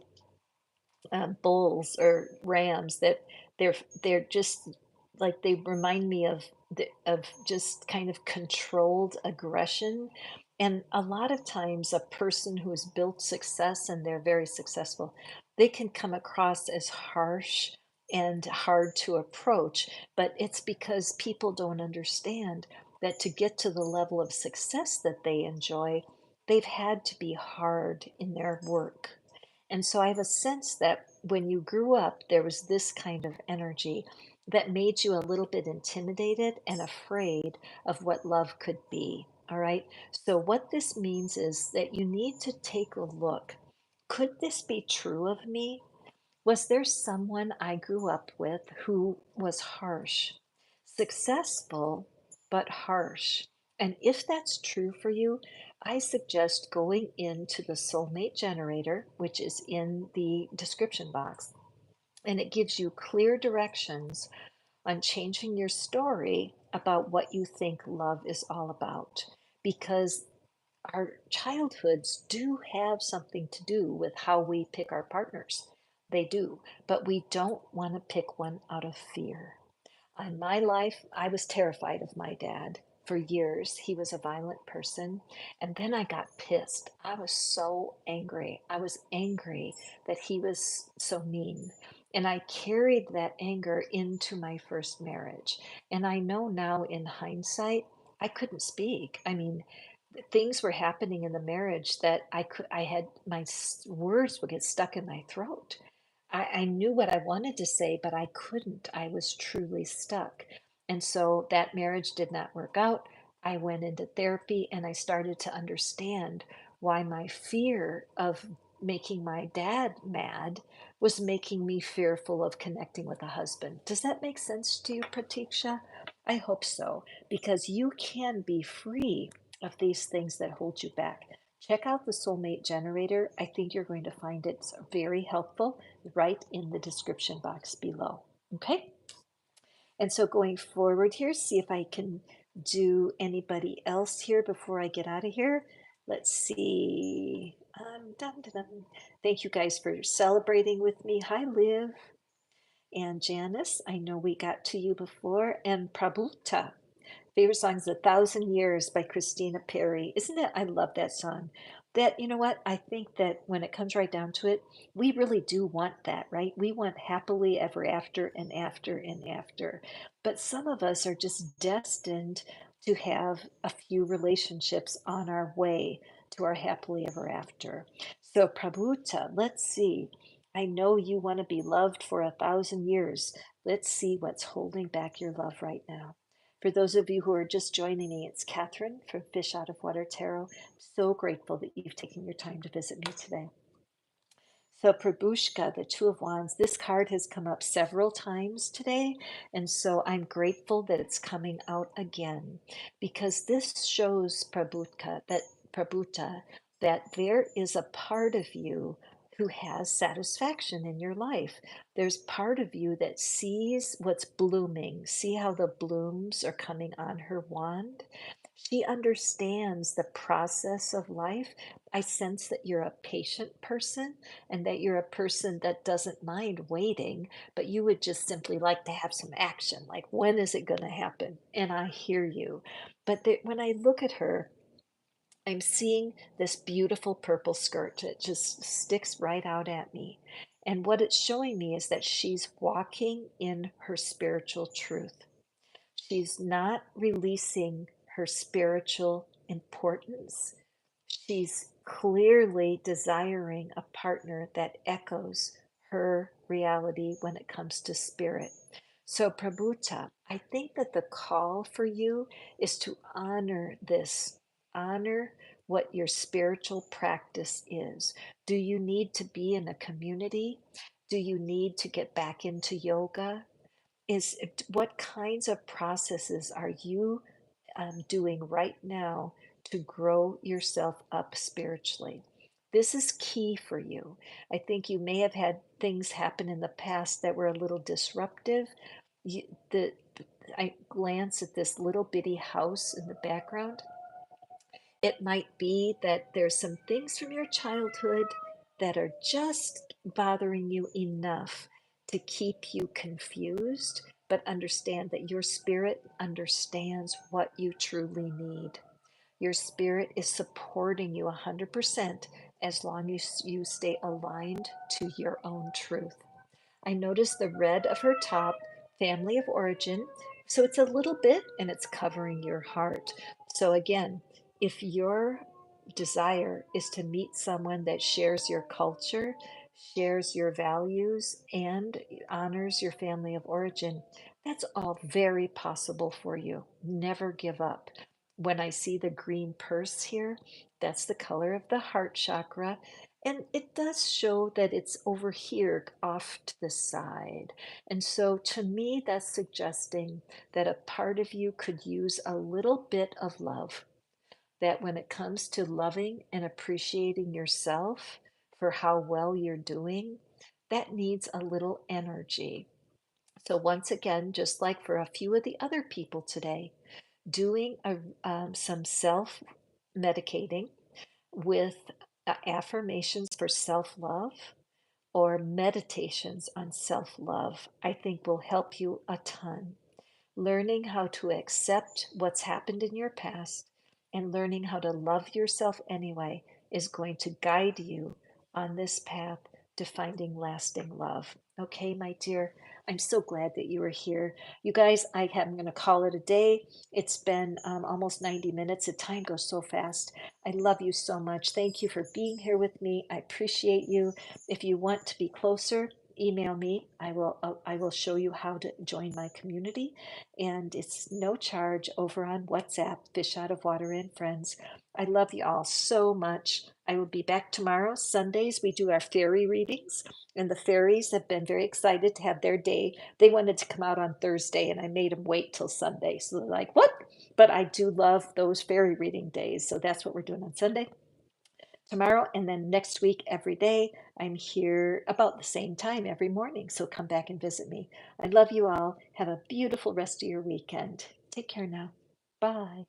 bulls or rams that they're just like they remind me of just kind of controlled aggression. And a lot of times a person who has built success and they're very successful, they can come across as harsh and hard to approach, but it's because people don't understand that to get to the level of success that they enjoy, they've had to be hard in their work. And so I have a sense that when you grew up, there was this kind of energy that made you a little bit intimidated and afraid of what love could be. All right. So, what this means is that you need to take a look. Could this be true of me? Was there someone I grew up with who was harsh, successful, but harsh? And if that's true for you, I suggest going into the soulmate generator, which is in the description box, and it gives you clear directions on changing your story about what you think love is all about. Because our childhoods do have something to do with how we pick our partners. They do. But we don't want to pick one out of fear. In my life, I was terrified of my dad for years. He was a violent person. And then I got pissed. I was so angry. I was angry that he was so mean. And I carried that anger into my first marriage. And I know now in hindsight, I couldn't speak. I mean, things were happening in the marriage that I had words would get stuck in my throat. I knew what I wanted to say, but I couldn't. I was truly stuck. And so that marriage did not work out. I went into therapy and I started to understand why my fear of making my dad mad was making me fearful of connecting with a husband. Does that make sense to you, Pratiksha? I hope so, because you can be free of these things that hold you back. Check out the soulmate generator. I think you're going to find it very helpful right in the description box below. Okay? And so going forward here, see if I can do anybody else here before I get out of here. Let's see. Dun, dun, dun. Thank you guys for celebrating with me. Hi, Liv and Janice. I know we got to you before. And Prabhuta. Favorite song is A Thousand Years by Christina Perry. Isn't it? I love that song. That, you know what? I think that when it comes right down to it, we really do want that, right? We want happily ever after and after and after. But some of us are just destined to have a few relationships on our way to our happily ever after. So, Prabhuta, let's see. I know you want to be loved for 1,000 years. Let's see what's holding back your love right now. For those of you who are just joining me, it's Catherine from Fish Out of Water Tarot. So grateful that you've taken your time to visit me today. So Prabushka, the Two of Wands, this card has come up several times today, and so I'm grateful that it's coming out again because this shows Prabhuta, that there is a part of you who has satisfaction in your life. There's part of you that sees what's blooming. See how the blooms are coming on her wand? She understands the process of life. I sense that you're a patient person and that you're a person that doesn't mind waiting, but you would just simply like to have some action. Like, when is it going to happen? And I hear you. But when I look at her, I'm seeing this beautiful purple skirt that just sticks right out at me. And what it's showing me is that she's walking in her spiritual truth. She's not releasing her spiritual importance. She's clearly desiring a partner that echoes her reality when it comes to spirit. So, Prabhuta, I think that the call for you is to honor this, honor what your spiritual practice is. Do you need to be in a community? Do you need to get back into yoga? What kinds of processes are you doing right now to grow yourself up spiritually? This is key for you. I think you may have had things happen in the past that were a little disruptive. You, the I glance at this little bitty house in the background. It might be that there's some things from your childhood that are just bothering you enough to keep you confused, but understand that your spirit understands what you truly need. Your spirit is supporting you 100% as long as you stay aligned to your own truth. I notice the red of her top, family of origin. So it's a little bit and it's covering your heart. So again, if your desire is to meet someone that shares your culture, shares your values, and honors your family of origin, that's all very possible for you. Never give up. When I see the green purse here, that's the color of the heart chakra. And it does show that it's over here off to the side. And so to me, that's suggesting that a part of you could use a little bit of love. That when it comes to loving and appreciating yourself for how well you're doing, that needs a little energy. So, once again, just like for a few of the other people today, doing some self medicating with affirmations for self love, or meditations on self love, I think will help you a ton. Learning how to accept what's happened in your past and learning how to love yourself anyway is going to guide you on this path to finding lasting love. Okay, my dear, I'm so glad that you are here. You guys, I'm going to call it a day. It's been almost 90 minutes. The time goes so fast. I love you so much. Thank you for being here with me. I appreciate you. If you want to be closer, email me. I will show you how to join my community, and it's no charge over on WhatsApp, Fish Out of Water and Friends. I love you all so much. I will be back tomorrow. Sundays, we do our fairy readings, and the fairies have been very excited to have their day. They wanted to come out on Thursday, and I made them wait till Sunday. So they're like, what? But I do love those fairy reading days. So that's what we're doing on Sunday, tomorrow, and then next week, every day. I'm here about the same time every morning. So come back and visit me. I love you all. Have a beautiful rest of your weekend. Take care now. Bye.